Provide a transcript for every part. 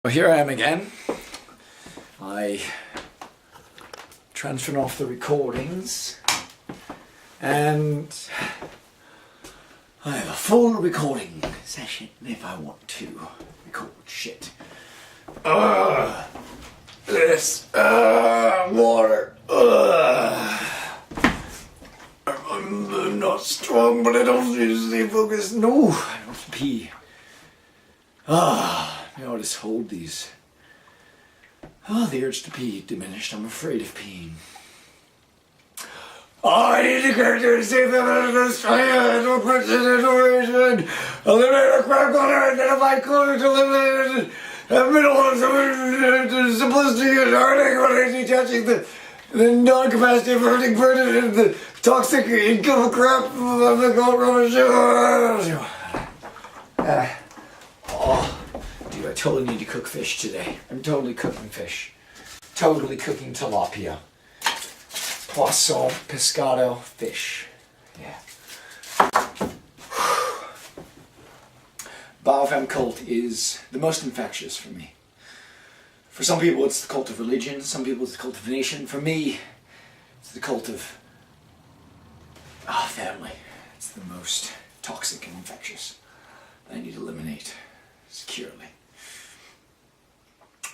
Well, here I am again. I transferred off the recordings and I have a full recording session if I want to record shit. This water. I'm not strong, but I don't usually focus. No, I don't pee. I'll just hold these. The urge to pee diminished. I'm afraid of peeing. I need to character to save them out of Australia. No person iteration. Eliminate a crack on her. Identify color to eliminate the middle of the simplicity and heartache when I detaching the non-capacity of hurting burden and the toxic income crap of the gold rubbish. Dude, I totally need to cook fish today. I'm totally cooking fish. Totally cooking tilapia. Poisson, pescado, fish. Yeah. Biofem cult is the most infectious for me. For some people it's the cult of religion, some people it's the cult of nation. For me, it's the cult of family. It's the most toxic and infectious that I need to eliminate securely.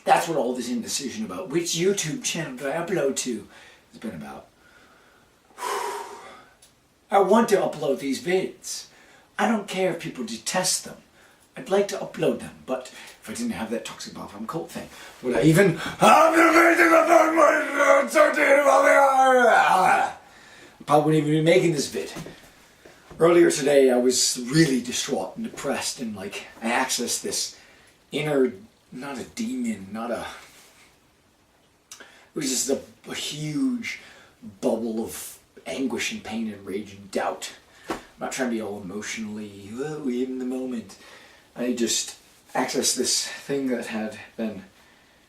That's what all this indecision about which YouTube channel do I upload to has been about. I want to upload these vids. I don't care if people detest them. I'd like to upload them, but if I didn't have that toxic biofilm cult thing, would I even have the amazing about my uncertainty about the probably wouldn't even be making this vid. Earlier today I was really distraught and depressed and I accessed this inner, not a demon, it was just a huge bubble of anguish and pain and rage and doubt. I'm not trying to be all emotionally in the moment. I just accessed this thing that had been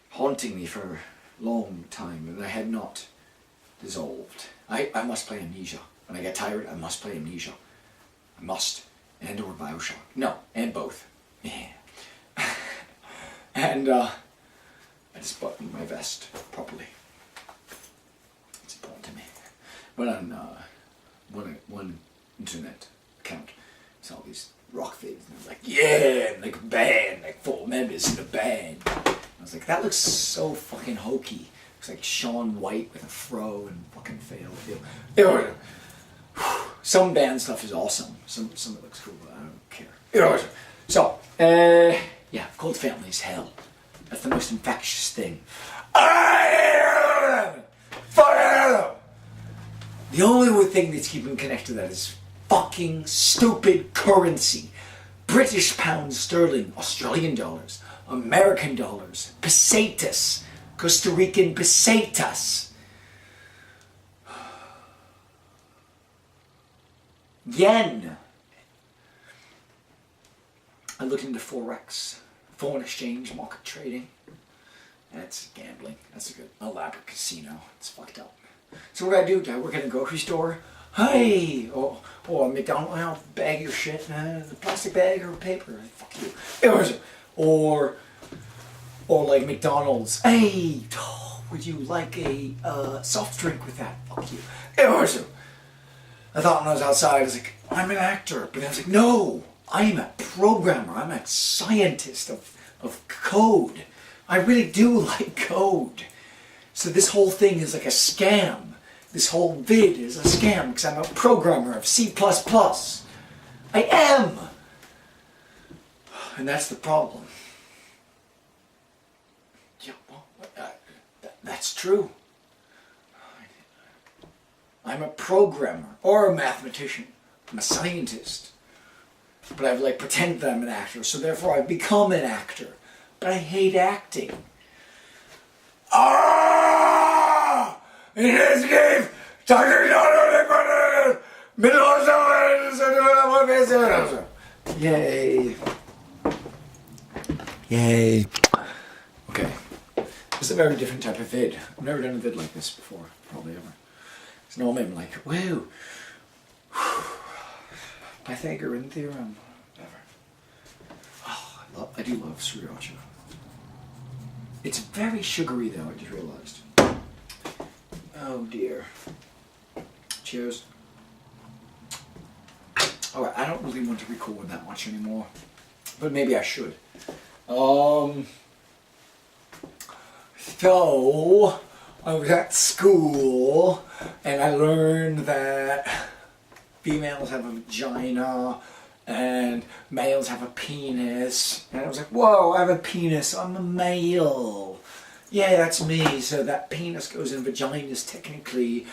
haunting me for a long time and I had not dissolved. I must play Amnesia. When I get tired, I must play Amnesia. I must. And or Bioshock. No, and both. Yeah. And I just buttoned my vest properly. It's important to me. Went on one internet account, saw these rock vids, and I was like, yeah, like a band, like 4 members in a band. I was like, that looks so fucking hokey. Looks like Shaun White with a fro and fucking fail. Some band stuff is awesome. Some of it looks cool, but I don't care. So, yeah, cold family is hell. That's the most infectious thing. The only thing that's keeping connected to that is fucking stupid currency. British pounds sterling, Australian dollars, American dollars, pesetas, Costa Rican pesetas. Yen. I looked into Forex, foreign exchange, market trading. That's gambling. That's a good elaborate casino. It's fucked up. So what do I do? Do I work in a grocery store? Hey! Or a McDonald's, well, bag your shit, the plastic bag or paper. Fuck you. Or like McDonald's. Hey! Would you like a soft drink with that? Fuck you. I thought when I was outside, I was like, I'm an actor. But I was like, no! I am a programmer. I'm a scientist of code. I really do like code. So this whole thing is like a scam. This whole vid is a scam because I'm a programmer of C++. I am! And that's the problem. Yeah, well, that's true. I'm a programmer or a mathematician. I'm a scientist. But I've pretend that I'm an actor, so therefore I've become an actor. But I hate acting. In this game, yay. Yay. Okay. This is a very different type of vid. I've never done a vid like this before, probably ever. So normally I'm like, whoa. Pythagorean theorem. Whatever. Oh, I do love sriracha. It's very sugary though, I just realized. Oh dear. Cheers. Alright, I don't really want to record that much anymore. But maybe I should. So, I was at school and I learned that females have a vagina and males have a penis. And I was like, whoa, I have a penis, I'm a male. Yeah, that's me, so that penis goes in vaginas technically.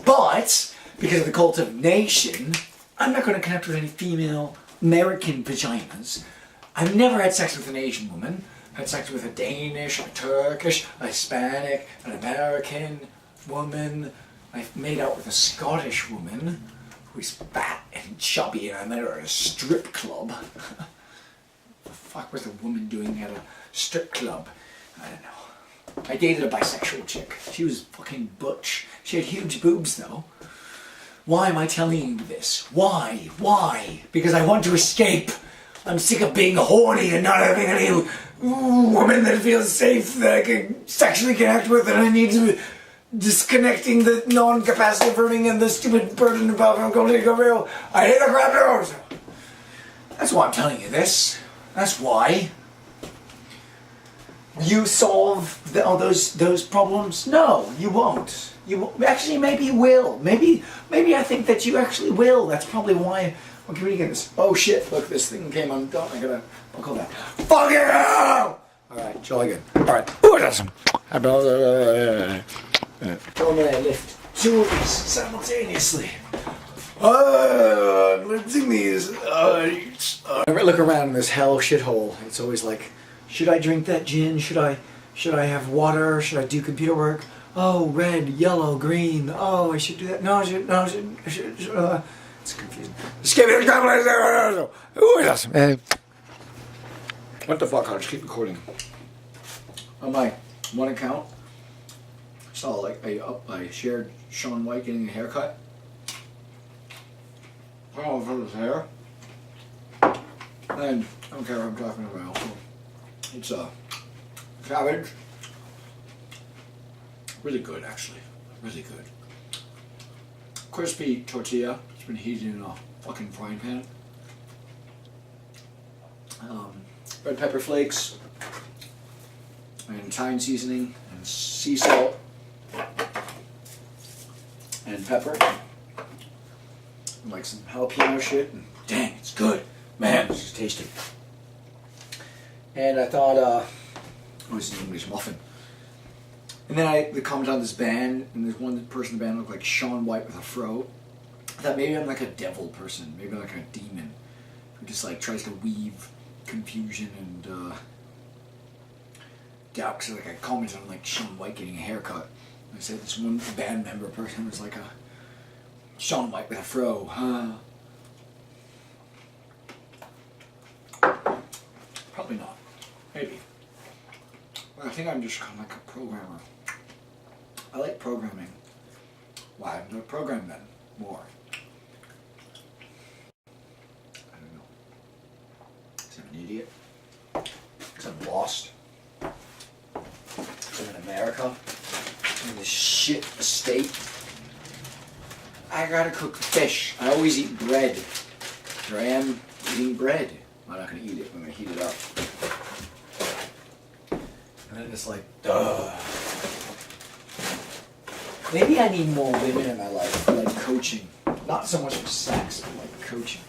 But, because of the cult of nation, I'm not going to connect with any female American vaginas. I've never had sex with an Asian woman. I had sex with a Danish, a Turkish, a Hispanic, an American woman. I've made out with a Scottish woman who's fat and chubby, and I met her at a strip club. What the fuck was the woman doing at a strip club? I don't know. I dated a bisexual chick. She was fucking butch. She had huge boobs though. Why am I telling you this? Why? Why? Because I want to escape. I'm sick of being horny and not having any woman that feels safe that I can sexually connect with, and I need to disconnecting the non-capacity burning and the stupid burden about I'm going to go real. I hate the crap doors. That's why I'm telling you this. That's why. You solve all those problems? No, you won't. You won't. Actually, maybe you will. Maybe I think that you actually will. That's probably why. Okay, reading this. Oh shit! Look, this thing came undone. I gotta buckle that. Fuck it! All right, jolly good. All right. Ooh, that's some. Tell me I lift two of these simultaneously. I'm lifting these. Whenever I look around in this hell shithole, it's always like, should I drink that gin? Should I have water? Should I do computer work? Oh, red, yellow, green. Oh, I should do that. No, I should. It's confusing. Escape the What the fuck? I'll just keep recording. On my one account, I saw like I shared Shaun White getting a haircut. I don't know if it was hair. And I don't care what I'm talking about. It's cabbage. Really good, actually. Really good. Crispy tortilla. It's been heated in a fucking frying pan. Red pepper flakes. And thyme seasoning. And sea salt. And pepper. And like some jalapeno shit. And dang, it's good. Man, it's just tasty. And I thought, oh, it's an English muffin. And then I commented on this band, and there's one person in the band looked like Shaun White with a fro. I thought maybe I'm like a devil person, maybe I'm like a demon who just like tries to weave confusion and doubt. Because like I commented on like Shaun White getting a haircut. I said this one band member person was like a Shaun White with a fro, huh? Probably not. Maybe. Well, I think I'm just kind of like a programmer. I like programming. Why haven't I programmed then more? I don't know. Because I'm an idiot. Because I'm lost. I'm in America. I'm in this shit estate. I gotta cook fish. I always eat bread. Here I am eating bread. I'm not gonna eat it. I'm gonna heat it up. And then it's like, duh. Maybe I need more women in my life, like coaching. Not so much for sex, but like coaching.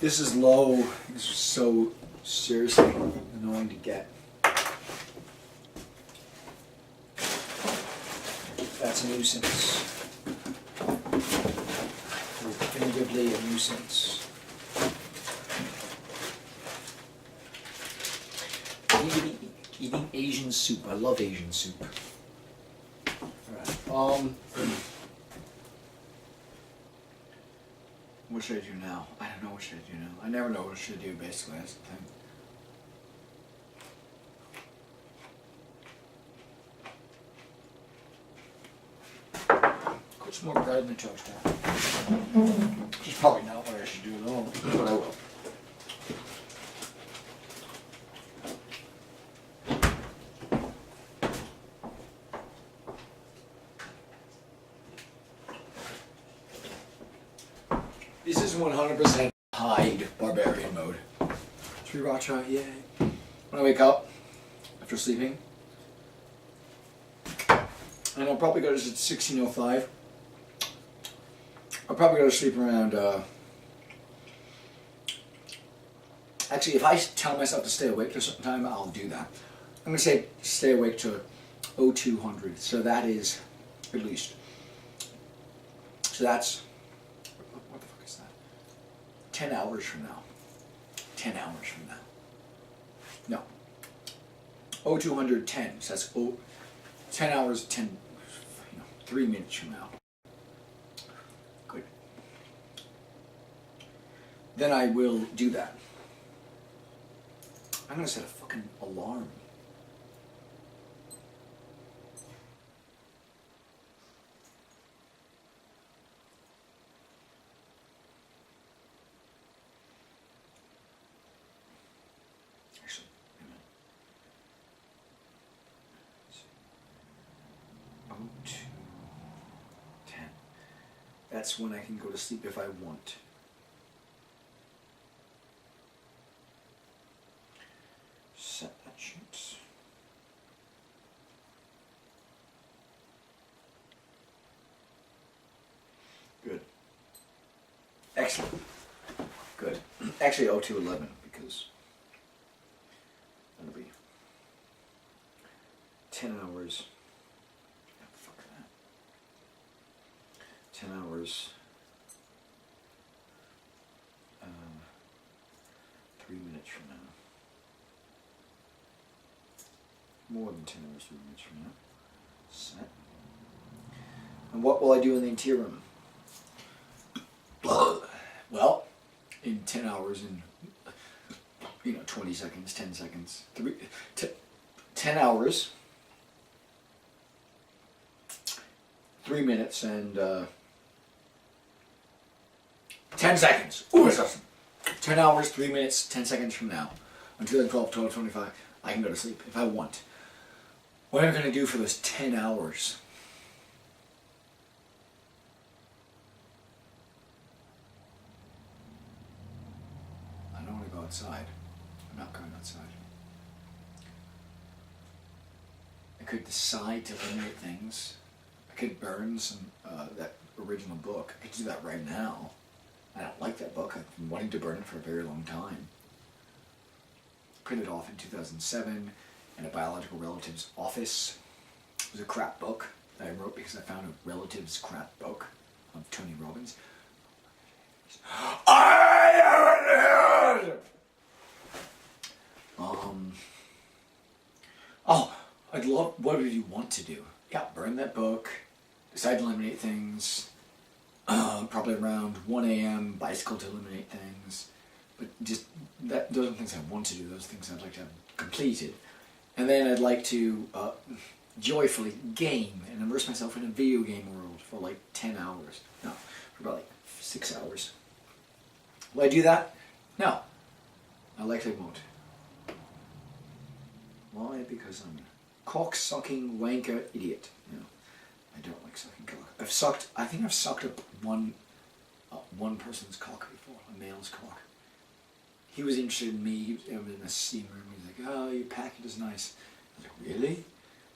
This is low. This is so seriously annoying to get. That's a nuisance. Definitively a nuisance. Eating Asian soup. I love Asian soup. Alright. What should I do now? I don't know what should I do now. I never know what should I do, basically. That's the thing. Put some more bread in the toaster. Which is probably not what I should do at all, but I will. This is 100% hide barbarian mode. Sriracha, yay. When I wake up after sleeping, and I'll probably go to 16:05. I'll probably go to sleep around, actually, if I tell myself to stay awake to a certain time, I'll do that. I'm going to say stay awake to 0200, so that is, at least. So that's, what the fuck is that? 10 hours from now. 10 hours from now. No. 0210, so that's 10 hours, 3 minutes from now. Good. Then I will do that. I'm gonna set a fucking alarm. Actually, wait a minute. 0210. That's when I can go to sleep if I want. Set that shit. Good. Excellent. Good. Actually, 0211 because that'll be 10 hours. Yeah, fuck that. 10 hours. 3 minutes from now. More than 10 hours, 3 minutes from now. Set. And what will I do in the interim? Well, in 10 hours and 20 seconds, 10 seconds, 10 hours, 3 minutes and 10 seconds. Ooh, that's awesome. 10 hours, 3 minutes, 10 seconds from now, until 12:25, I can go to sleep if I want. What am I going to do for those 10 hours? I don't want to go outside. I'm not going outside. I could decide to eliminate things. I could burn some that original book. I could do that right now. I don't like that book. I've been wanting to burn it for a very long time. Printed off in 2007 in a biological relative's office. It was a crap book that I wrote because I found a relative's crap book of Tony Robbins. I am Oh, I'd love, what would you want to do? Yeah, burn that book, decide to eliminate things, probably around 1 a.m., bicycle to eliminate things, but just, those are things I want to do, those things I'd like to have completed. And then I'd like to joyfully game and immerse myself in a video game world for like 10 hours. No, for about like 6 hours. Will I do that? No. I likely won't. Why? Because I'm a cock-sucking wanker idiot. No, I don't like sucking cock. I think I've sucked up one person's cock before, a male's cock. He was interested in me, he was in a steam room, he was like, oh, your package is nice. I was like, really?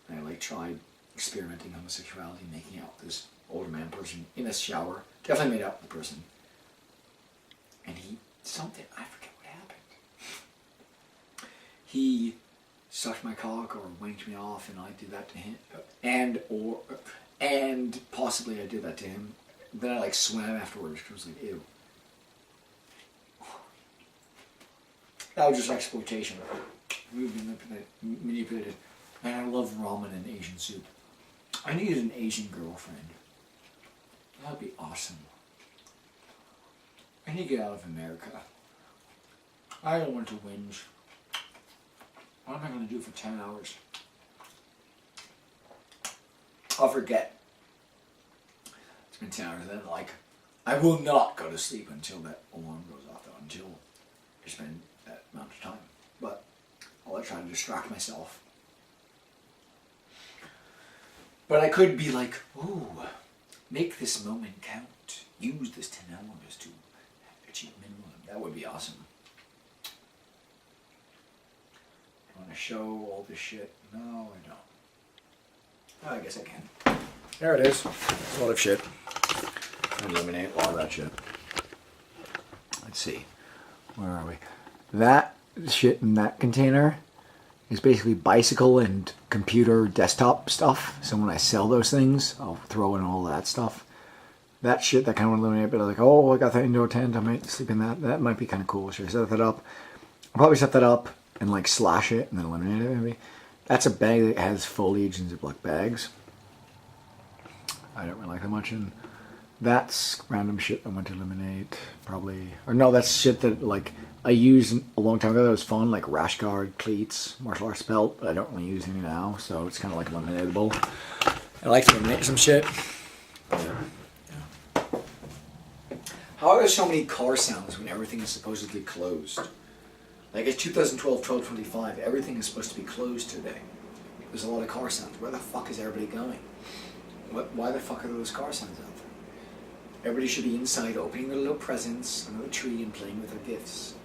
And I like tried experimenting homosexuality, making out with this older man person in a shower. Definitely made out with the person. And I forget what happened. He sucked my cock or wanked me off, and I did that to him, and possibly I did that to him. Then I like swam afterwards because I was like, ew. That was just exploitation. Manipulated. And I love ramen and Asian soup. I needed an Asian girlfriend. That'd be awesome. I need to get out of America. I don't want to whinge. What am I going to do for 10 hours? I'll forget. It's been 10 hours. Then, like, I will not go to sleep until that alarm goes off, though, until I spend that amount of time. But I'll try to distract myself. But I could be like, ooh, make this moment count. Use this 10 hours to achieve minimum. That would be awesome. I want to show all this shit. No, I don't. Oh, I guess I can. There it is. It's a lot of shit. Eliminate all that shit. Let's see. Where are we? That shit in that container is basically bicycle and computer desktop stuff. So when I sell those things, I'll throw in all that stuff. That shit, that kind of eliminate, but I'm like, oh, I got that indoor tent. I might sleep in that. That might be kind of cool. Should I set that up? I'll probably set that up and like slash it and then eliminate it maybe. That's a bag that has foliage and Ziploc bags. I don't really like that much. And that's random shit I want to eliminate, probably. Or no, that's shit that like I used a long time ago that was fun, like rash guard, cleats, martial arts belt, but I don't really use any now, so it's kind of like eliminatable. I like to eliminate some shit. Yeah. How are there so many car sounds when everything is supposedly closed? Like it's 2012, 12:25, everything is supposed to be closed today. There's a lot of car sounds. Where the fuck is everybody going? Why the fuck are those car sounds out there? Everybody should be inside opening their little presents under the tree and playing with their gifts.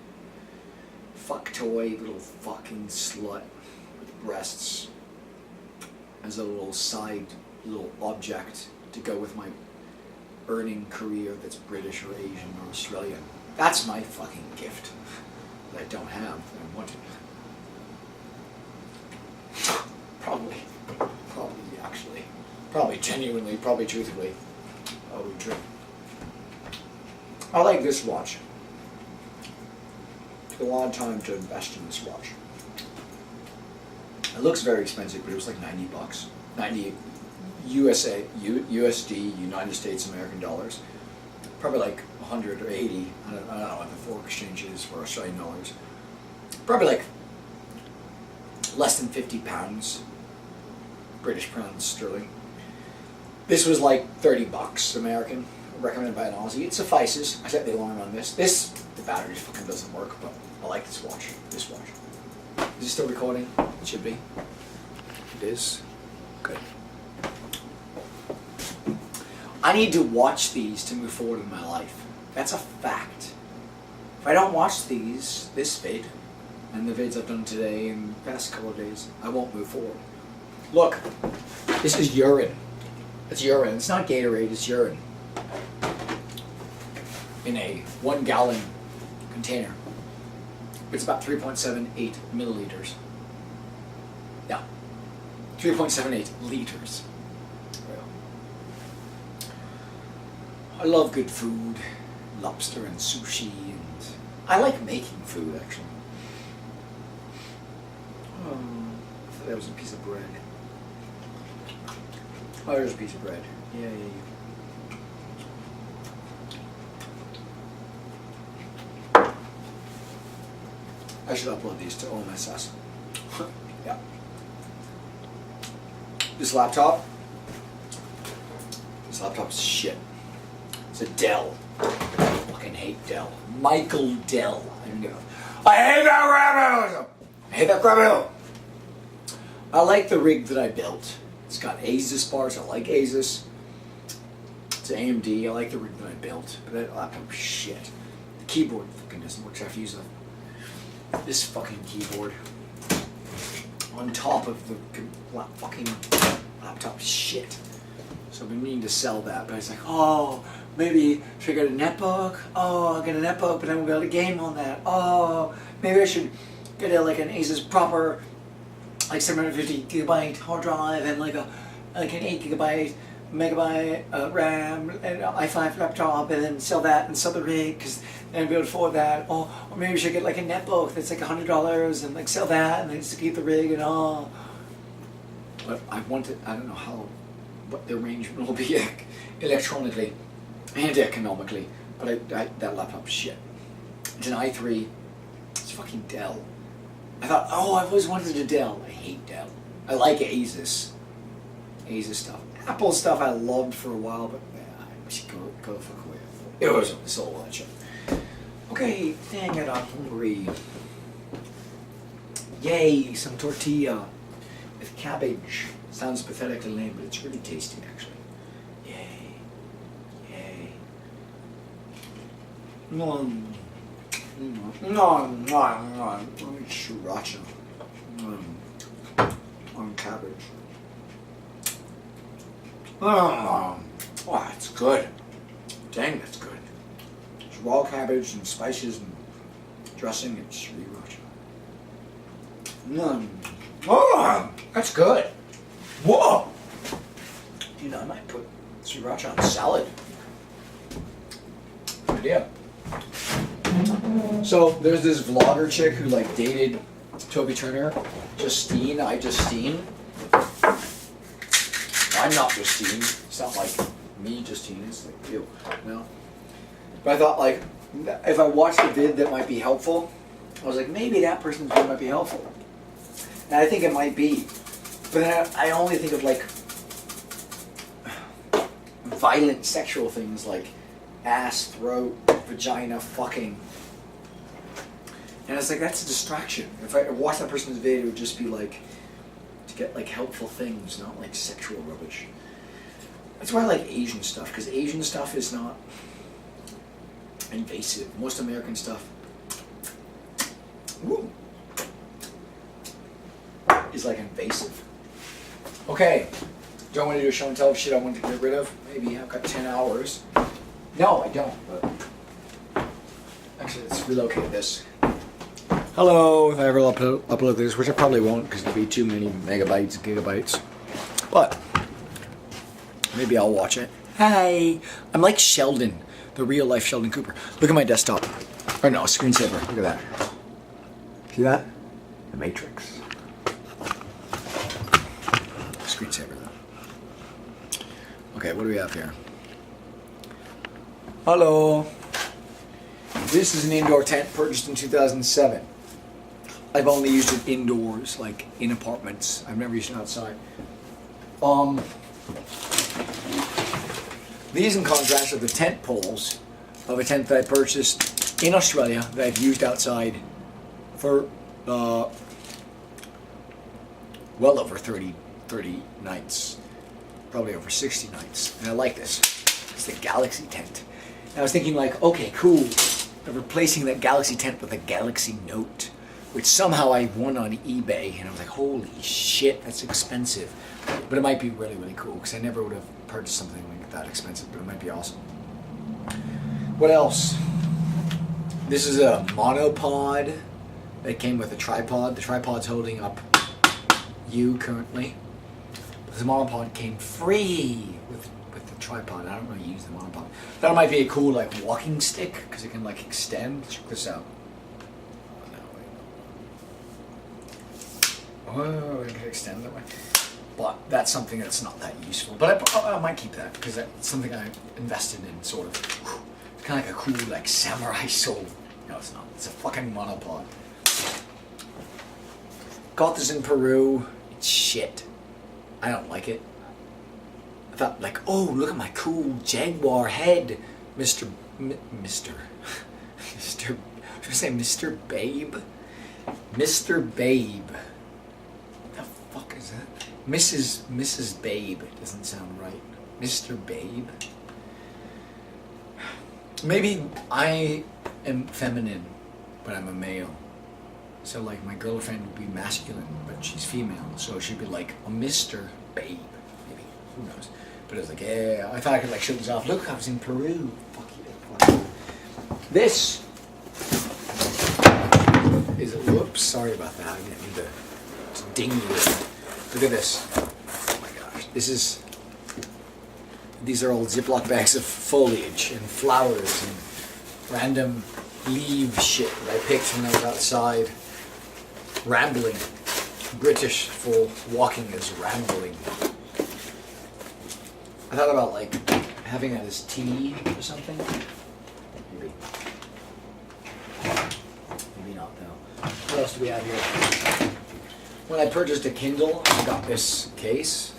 Fuck toy, little fucking slut with breasts as a little side, little object to go with my earning career that's British or Asian or Australian. That's my fucking gift that I don't have that I wanted. Probably actually. Probably genuinely, probably truthfully. Probably true. I like this watch. It took a long time to invest in this watch. It looks very expensive, but it was like $90. 90 USD, United States American dollars. Probably like 100 or 80. I don't know what the foreign exchange is for Australian dollars. Probably like less than 50 pounds. British pounds sterling. This was like $30 American. Recommended by an Aussie. It suffices. I set the alarm on this. The battery fucking doesn't work, but I like this watch. This watch. Is it still recording? It should be. It is. Good. I need to watch these to move forward in my life. That's a fact. If I don't watch these, this vid, and the vids I've done today and the past couple of days, I won't move forward. Look, this is urine. It's urine. It's not Gatorade, it's urine. In a 1 gallon container. It's about 3.78 milliliters. Yeah. 3.78 liters. I love good food, lobster and sushi, and I like making food actually. Oh, I thought that was a piece of bread. Oh, there's a piece of bread. Yeah. I should upload these to OMSS. Yeah. This laptop's shit. It's a Dell. I fucking hate Dell. Michael Dell. I hate that rabbit! I hate that rabbit! I like the rig that I built. It's got Asus bars. I like Asus. It's AMD. I like the rig that I built. But that laptop's shit. The keyboard fucking doesn't work. So I have to use this fucking keyboard on top of the fucking laptop shit. So I've been meaning to sell that, but it's like, oh, maybe should I get a netbook? Oh, I'll get a netbook, but I won't be able to game on that. Oh, maybe I should get like an Asus proper, like 750 gigabyte hard drive and like an 8 gigabyte megabyte RAM and i5 laptop, and then sell that and sell the rig because then I'll be able to afford that. Or maybe I should get like a netbook that's like $100 and like sell that and then just keep the rig and all. But I don't know what the arrangement will be electronically and economically, but that laptop's shit. It's an i3. It's fucking Dell. I thought, oh, I've always wanted a Dell. I hate Dell. I like Asus stuff. Apple stuff I loved for a while, but I should go the fuck away. It was so lunch. Okay, dang it, I'm hungry. Yay, some tortilla with cabbage. Sounds pathetically lame, but it's really tasty actually. Yay. Yay. Nom. Nom, nom, nom. Sriracha. On cabbage. Oh, it's good. Dang, that's good. It's raw cabbage and spices and dressing and sriracha. Oh, that's good. Whoa! Dude, I might put sriracha on salad. Good idea. So there's this vlogger chick who like dated Toby Turner, Justine. I'm not Justine. It's not like me, Justine. It's like you, no. But I thought like, if I watched a vid that might be helpful, I was like, maybe that person's vid might be helpful. And I think it might be. But then I only think of like violent sexual things like ass, throat, vagina, fucking. And it's like, that's a distraction. If I watch that person's video, it would just be like, to get like helpful things, not like sexual rubbish. That's why I like Asian stuff, because Asian stuff is not invasive. Most American stuff is like invasive. Okay, do I want to do a show and tell of shit I want to get rid of? Maybe I've got 10 hours. No, I don't, but actually let's relocate this. Hello, if I ever upload this, which I probably won't because it'll be too many megabytes, gigabytes. But maybe I'll watch it. Hi, I'm like Sheldon, the real life Sheldon Cooper. Look at my desktop. Or no, screensaver. Look at that. See that? The Matrix. Screensaver though. Okay, what do we have here? Hello. This is an indoor tent purchased in 2007. I've only used it indoors, like in apartments. I've never used it outside. These, in contrast, are the tent poles of a tent that I purchased in Australia that I've used outside for well over 30 nights, probably over 60 nights. And I like this. It's the Galaxy tent. And I was thinking like, okay, cool. I'm replacing that Galaxy tent with a Galaxy Note, which somehow I won on eBay, and I was like, holy shit, that's expensive. But it might be really, really cool, because I never would have purchased something like that expensive, but it might be awesome. What else? This is a monopod that came with a tripod. The tripod's holding up you currently. But the monopod came free with the tripod. I don't really use the monopod. That might be a cool like walking stick, because it can like extend. Check this out. Oh, it can extend that way. But that's something that's not that useful. But I might keep that, because that's something I invested in, sort of. It's kind of like a cool, like, samurai sword. No, it's not. It's a fucking monopod. Got this in Peru. It's shit. I don't like it. I thought, like, oh, look at my cool Jaguar head, Mr. I was going to say Mr. Babe. Mr. Babe. The fuck is that? Mrs. Babe. It doesn't sound right. Mr. Babe. Maybe I am feminine, but I'm a male. So like my girlfriend would be masculine, but she's female. So she'd be like a Mr. Babe. Maybe. Who knows? But it was like, yeah, I thought I could like show this off. Look, I was in Peru. Fuck yeah. Fuck yeah. This is, whoops, sorry about that. I didn't mean to ding you. Look at this. Oh my gosh. These are all Ziploc bags of foliage and flowers and random leaf shit that I picked when I was outside rambling. British for walking is rambling. I thought about like having that as tea or something. Maybe not though. What else do we have here? When I purchased a Kindle, I got this case.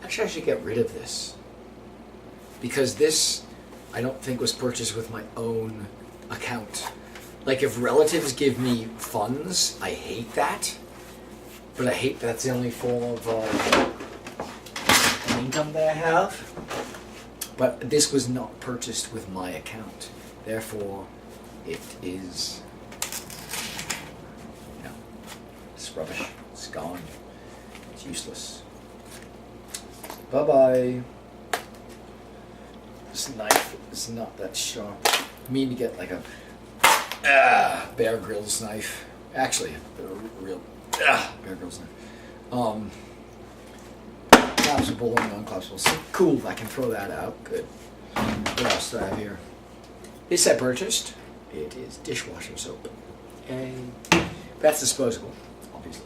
Actually, I should get rid of this, because this I don't think was purchased with my own account. Like if relatives give me funds, I hate that. But I hate that's the only form of income that I have. But this was not purchased with my account. Therefore, it is, it's rubbish. It's gone. It's useless. Bye-bye. This knife is not that sharp. I mean to get like a Bear Grylls knife. Actually, a real Bear Grylls knife. Collapsible and non-collapsible. So cool, I can throw that out. Good. What else do I have here? This I purchased. It is dishwasher soap. And that's disposable, obviously.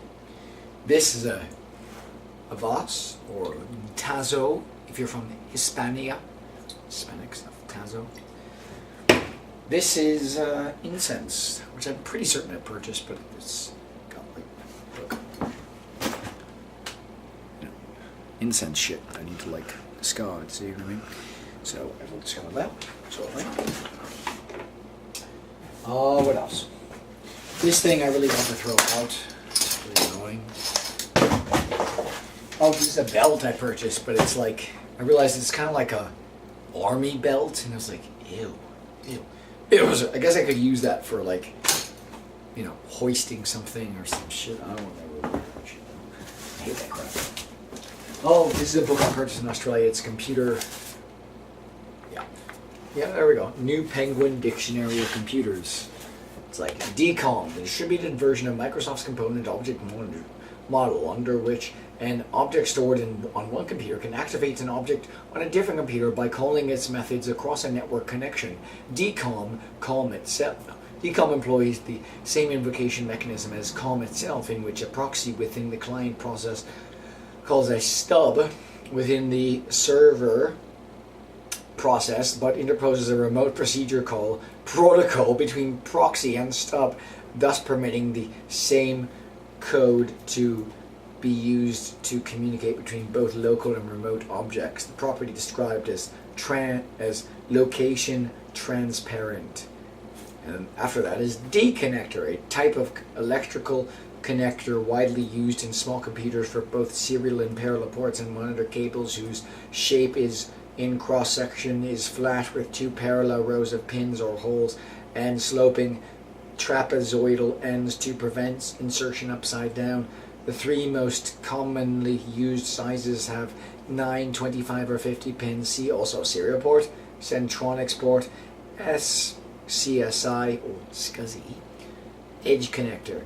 This is a Vase or Tazo, if you're from Hispania. Hispanic stuff, Tazo. This is incense, which I'm pretty certain I purchased, but it's got like, look. Incense shit I need to like discard, see what I mean? So I will discard that. Oh, what else? This thing I really want to throw out. It's really annoying. Oh, this is a belt I purchased, but it's like, I realized it's kind of like a army belt, and I was like, ew. It was, I guess I could use that for like, hoisting something or some shit. I don't want to really shit. I hate that crap. Oh, this is a book I purchased in Australia. It's a computer. Yeah, there we go. New Penguin Dictionary of Computers. It's like DCOM, the distributed version of Microsoft's component object model, under which an object stored on one computer can activate an object on a different computer by calling its methods across a network connection. DCOM employs the same invocation mechanism as COM itself, in which a proxy within the client process calls a stub within the server process, but interposes a remote procedure call protocol between proxy and stub, thus permitting the same code to be used to communicate between both local and remote objects. The property described as location transparent. And after that is D-connector, a type of electrical connector widely used in small computers for both serial and parallel ports and monitor cables, whose shape is in cross-section is flat with two parallel rows of pins or holes and sloping trapezoidal ends to prevent insertion upside down. The three most commonly used sizes have 9, 25, or 50 pins. See also serial port, Centronics port, SCSI or SCSI, edge connector,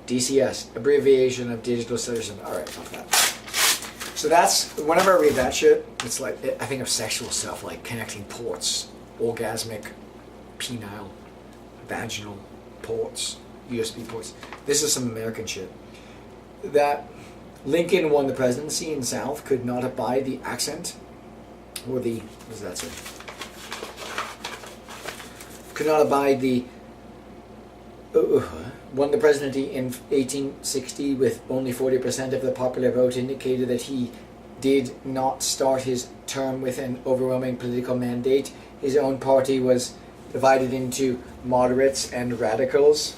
DCS, abbreviation of digital cellular. Alright, fuck that. So that's, whenever I read that shit, it's like, I think of sexual stuff, like connecting ports, orgasmic, penile, vaginal ports, USB ports. This is some American shit. That Lincoln won the presidency in South could not abide the accent, or the, what does that say? Could not abide the, won the presidency in 1860 with only 40% of the popular vote, indicated that he did not start his term with an overwhelming political mandate. His own party was divided into moderates and radicals.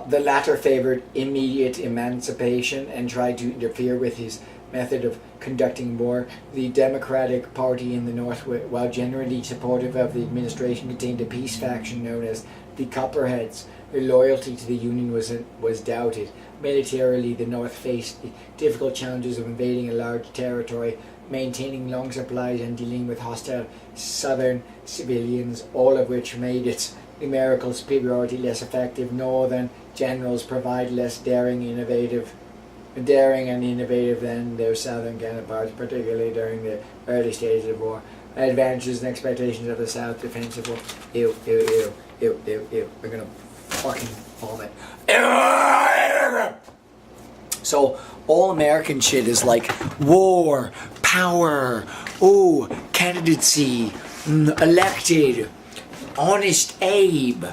The latter favored immediate emancipation and tried to interfere with his method of conducting war. The Democratic Party in the North, while generally supportive of the administration, contained a peace faction known as the Copperheads. Their loyalty to the Union was doubted. Militarily, the North faced the difficult challenges of invading a large territory, maintaining long supplies, and dealing with hostile Southern civilians, all of which made its numerical superiority less effective. Northern generals provide less daring and innovative than their southern counterparts, particularly during the early stages of war. Advantages and expectations of the South defensive war. Ew. We're gonna fucking vomit. So all American shit is like war, power, candidacy, elected, honest Abe.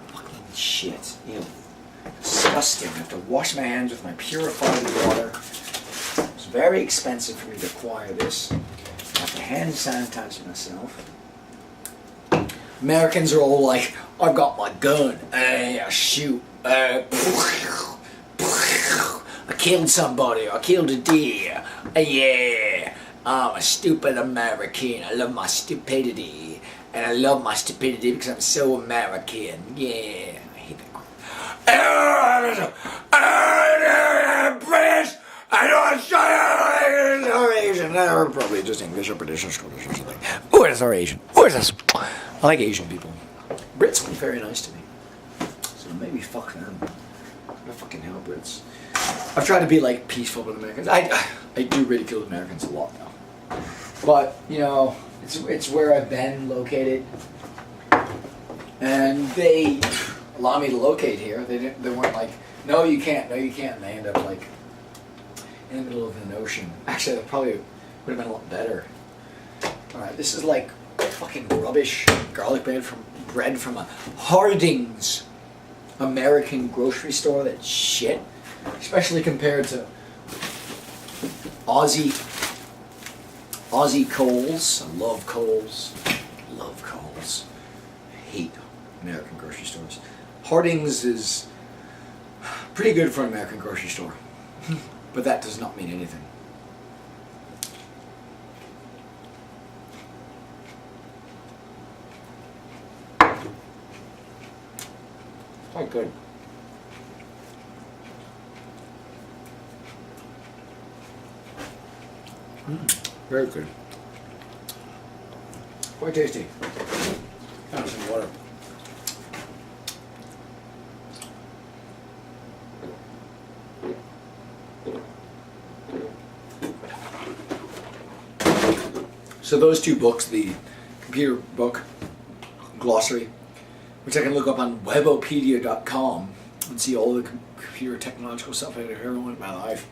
Fucking shit. Ew. Disgusting. I have to wash my hands with my purified water. It's very expensive for me to acquire this. I have to hand sanitize myself. Americans are all like, I've got my gun, I shoot, I killed somebody, I killed a deer, yeah, I'm a stupid American, I love my stupidity, and I love my stupidity because I'm so American, yeah, I hate that crap. British, I don't or Asian, or probably just English or British or Scottish or something. Or is our Asian? Or is this? I like Asian people. Brits were very nice to me, so maybe fuck them. I fucking hell, Brits. I've tried to be like peaceful with Americans. I do ridicule Americans a lot though, but you know it's where I've been located, and they allow me to locate here. They weren't like, no you can't, no you can't. And they end up like in the middle of an ocean. Actually, that probably would have been a lot better. All right, this is like fucking rubbish garlic bread from a Harding's American grocery store. That's shit, especially compared to Aussie Coles. I love Coles. Love Coles. I hate American grocery stores. Harding's is pretty good for an American grocery store, but that does not mean anything. Quite good. Very good. Quite tasty. Have some water. So those two books, the computer book, glossary, which I can look up on webopedia.com and see all the computer technological stuff I've ever learned in my life.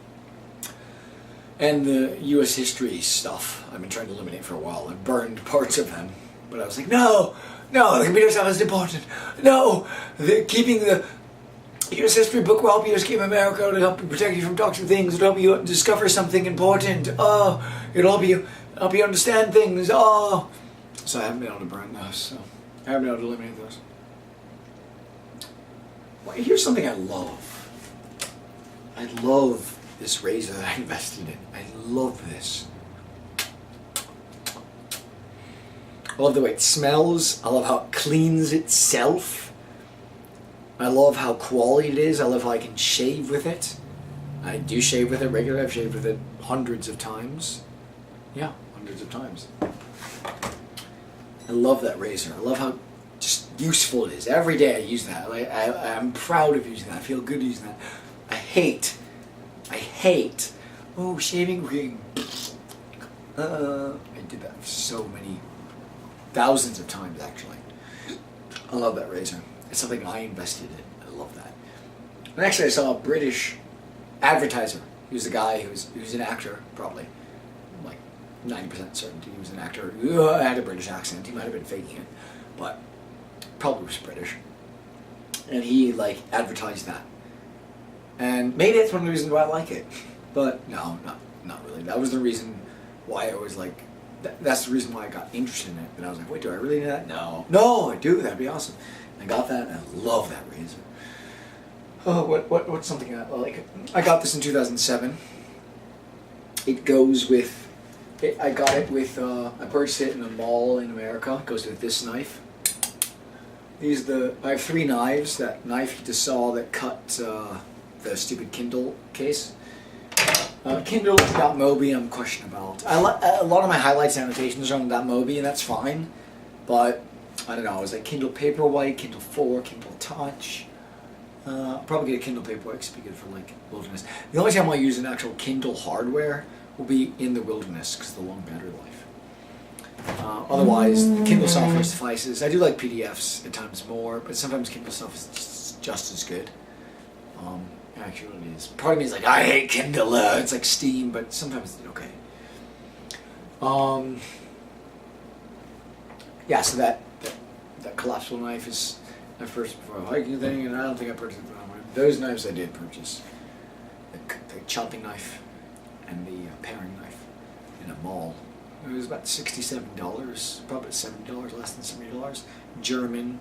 And the U.S. history stuff I've been trying to eliminate for a while. I've burned parts of them, but I was like, no, the computer stuff is important. No, keeping the U.S. history book will help you escape America. It'll help you protect you from toxic things. It'll help you discover something important. It'll help you understand things. So I haven't been able to burn those. So I haven't been able to eliminate those. Well, here's something I love. I love this razor that I invested in. I love this. I love the way it smells. I love how it cleans itself. I love how quality it is. I love how I can shave with it. I do shave with it regularly. I've shaved with it hundreds of times. Yeah, hundreds of times. I love that razor. I love how just useful it is. Every day I use that. I'm proud of using that. I feel good using that. I hate, shaving cream. I did that so many, thousands of times actually. I love that razor. It's something I invested in. I love that. And actually I saw a British advertiser. He was a guy who was an actor, probably. Like 90% certainty he was an actor. He had a British accent. He might have been faking it, but probably was British. And he like advertised that. And maybe that's one of the reasons why I like it. But no, not really. That was the reason why I was like, that's the reason why I got interested in it. And I was like, wait, do I really need that? No, I do. That'd be awesome. I got that, and I love that razor. Oh, what's something I like? I got this in 2007. It goes with. I got it with. I purchased it in a mall in America. It goes with this knife. I have 3 knives. That knife to saw that cut the stupid Kindle case. Kindle .mobi I'm questionable about. A lot of my highlights and annotations are on .mobi, and that's fine. But I don't know. It was like Kindle Paperwhite, Kindle 4, Kindle Touch. I'll probably get a Kindle Paperwhite because it'd be good for like wilderness. The only time I'll use an actual Kindle hardware will be in the wilderness because of the long battery life. Otherwise, the Kindle software suffices. I do like PDFs at times more, but sometimes Kindle stuff is just as good. Actually, it is. Part of me is like, I hate Kindle. It's like Steam, but sometimes it's okay. Yeah, so that collapsible knife is my first hiking thing, and I don't think I purchased it. Those knives I did purchase. The chopping knife and the paring knife in a mall It was about $67, probably $70, less than $70. German.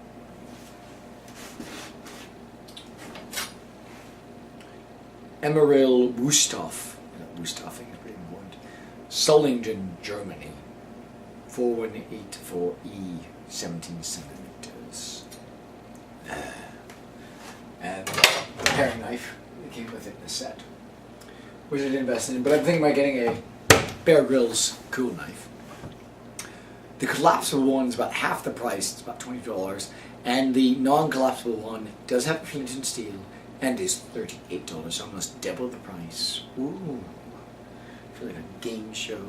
Emmeril Wusthof. Wusthoffing is pretty important. Solingen, Germany. 4184E, 17 centimeters. And the paring knife that came with it in the set, which I didn't invest in, but I'm thinking about getting a Bear Grylls cool knife. The collapsible one is about half the price, it's about $20, and the non-collapsible one does have flint and steel and is $38, so almost double the price. Ooh, I feel like a game show.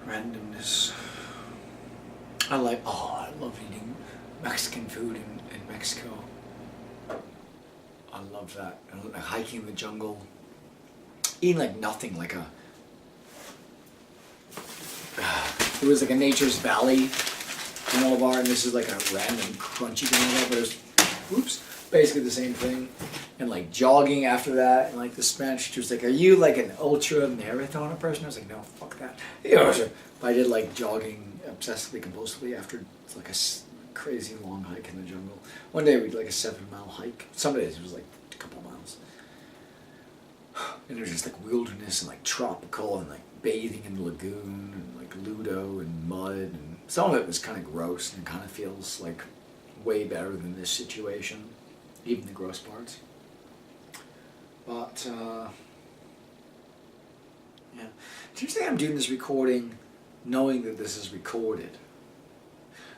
Randomness. I love eating Mexican food in Mexico. I love that. I like hiking in the jungle. Eating like nothing, like a... It was like a nature's valley in Olivar, and this is like a random crunchy thing, but it's, oops, basically the same thing. And like jogging after that, and like the Spanish teacher was like, "Are you like an ultra marathon person?" I was like, "No, fuck that." I did like jogging obsessively, compulsively after like a crazy long hike in the jungle. One day we did like a 7-mile hike. Some days it was like a couple miles. And it was just like wilderness and like tropical and like bathing in the lagoon and like Ludo and mud, and some of it was kind of gross and kind of feels like way better than this situation, even the gross parts. But yeah, do you think I'm doing this recording knowing that this is recorded?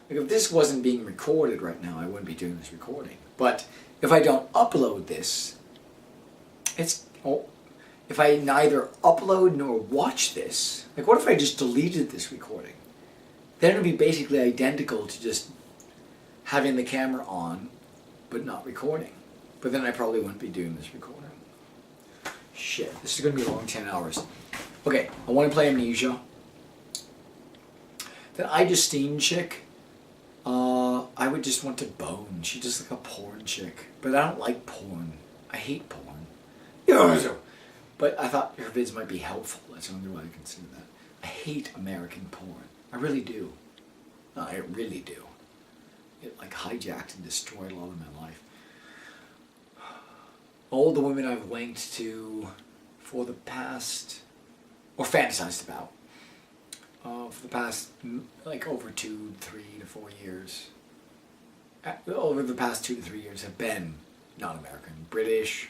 Like if this wasn't being recorded right now, I wouldn't be doing this recording. But if I don't upload this, if I neither upload nor watch this, like what if I just deleted this recording? Then it would be basically identical to just having the camera on but not recording. But then I probably wouldn't be doing this recording. Shit, this is going to be a long 10 hours. Okay, I want to play Amnesia. That I Justine chick, I would just want to bone. She's just like a porn chick. But I don't like porn. I hate porn. But I thought her vids might be helpful. That's the only way I consider that. I hate American porn. I really do. No, I really do. It like hijacked and destroyed a lot of my life. All the women I've linked to for the past, or fantasized about, for the past like over 2, 3 to 4 years, over the past 2 to 3 years have been non-American, British,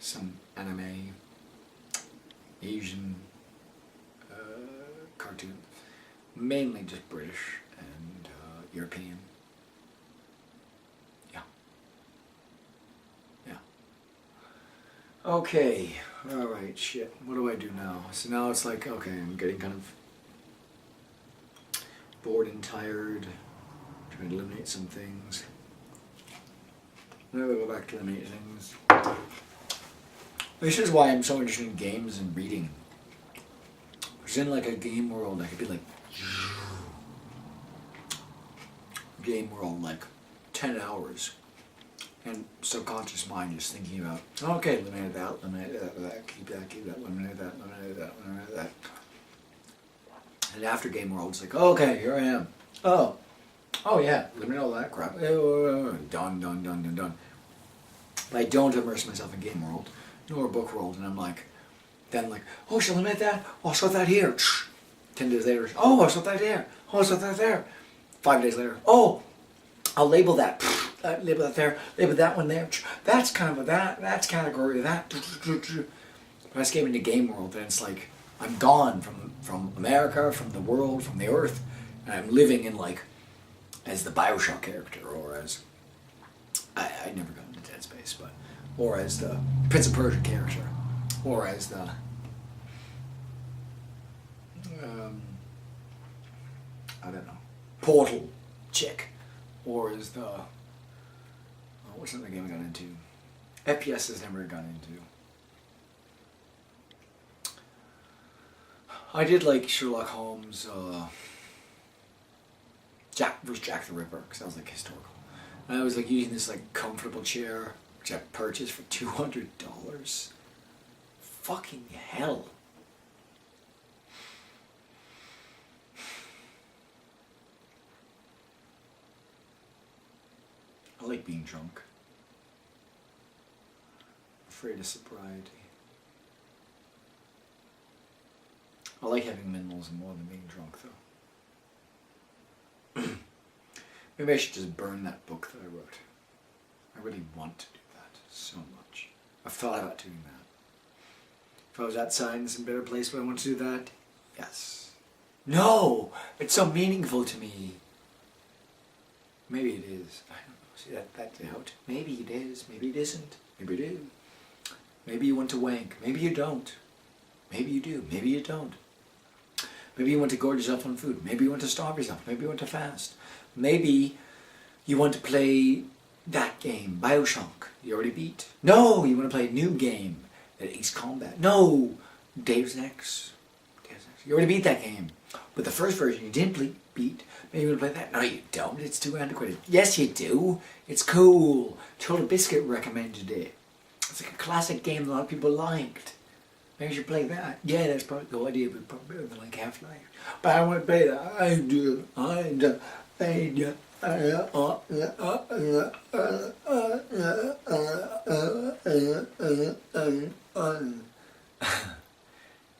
some anime, Asian cartoon, mainly just British and European. Okay, alright, shit, what do I do now? So now it's like, okay, I'm getting kind of bored and tired, trying to eliminate some things. Maybe we'll go back to eliminate things. This is why I'm so interested in games and reading. Because in like a game world, I could be like, game world, like 10 hours. And subconscious mind is thinking about, okay, eliminate that, keep that, eliminate that. And after game world, it's like, okay, here I am. Oh yeah, eliminate all that crap. Done. But I don't immerse myself in game world, nor book world, and I'm like, then like, oh, should I eliminate that? Oh, I saw that here. 10 days later, oh, I saw that there. Oh, I saw that there. 5 days later, oh, I'll label that. Label that there, label that one there. That's kind of that's category of that. But I just came into game world, and it's like I'm gone from America, from the world, from the earth, and I'm living in like as the Bioshock character, or as I never got into Dead Space, but or as the Prince of Persia character, or as the I don't know, Portal chick, or as the what's another game I got into? FPS has never got into. I did like Sherlock Holmes, Jack the Ripper, because that was like historical. And I was like using this like comfortable chair, which I purchased for $200. Fucking hell. I like being drunk. Afraid of sobriety. I like having minimalism more than being drunk, though. Maybe I should just burn that book that I wrote. I really want to do that so much. I've thought about doing that. If I was outside in some better place, would I want to do that? Yes. No! It's so meaningful to me. Maybe it is. I don't know. See that doubt? Maybe it is. Maybe it isn't. Maybe it is. Maybe you want to wank. Maybe you don't. Maybe you do. Maybe you don't. Maybe you want to gorge yourself on food. Maybe you want to starve yourself. Maybe you want to fast. Maybe you want to play that game, Bioshock, you already beat. No, you want to play a new game, that Ace Combat. No, Deus Ex. You already beat that game. But the first version you didn't beat. Maybe you want to play that. No, you don't. It's too antiquated. Yes, you do. It's cool. Total Biscuit recommended it. It's like a classic game that a lot of people liked. Maybe you should play that. Yeah, that's probably the idea, but probably better than like Half-Life. But I want to play that. I do.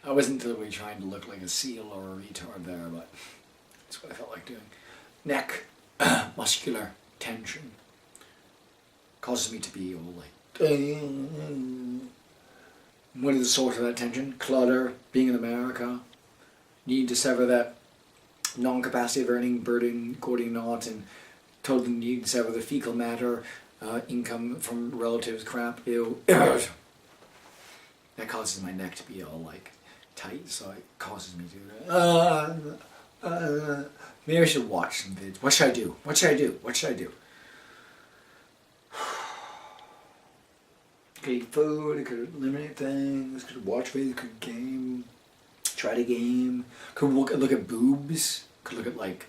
I wasn't deliberately trying to look like a seal or a retard there, but that's what I felt like doing. Neck, muscular tension causes me to be all like. What is the source of that tension? Clutter, being in America, need to sever that non-capacity of earning, burden, Gordian knot, and total need to sever the fecal matter, income from relatives, crap, ew. That causes my neck to be all like tight, so it causes me to maybe I should watch some vids. What should I do? What should I do? What should I do? Could eat food, I could eliminate things, could watch videos, could game, try to game, could look at boobs, could look at like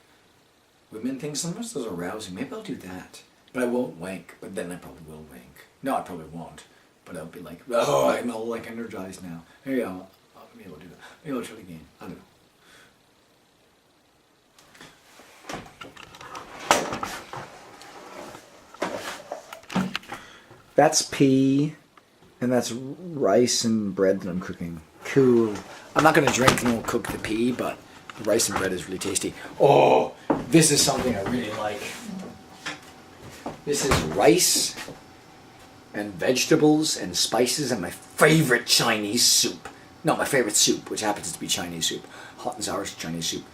women things. Sometimes those are arousing. Maybe I'll do that. But I won't wank, but then I probably will wank. No, I probably won't. But I'll be like, oh, I'm all like energized now. Maybe I'll do that. Maybe I'll try to game. I don't know. That's pea, and that's rice and bread that I'm cooking. Cool. I'm not going to drink and cook the pea, but the rice and bread is really tasty. Oh, this is something I really like. This is rice and vegetables and spices and my favorite Chinese soup. No, my favorite soup, which happens to be Chinese soup. Hot and sour Chinese soup.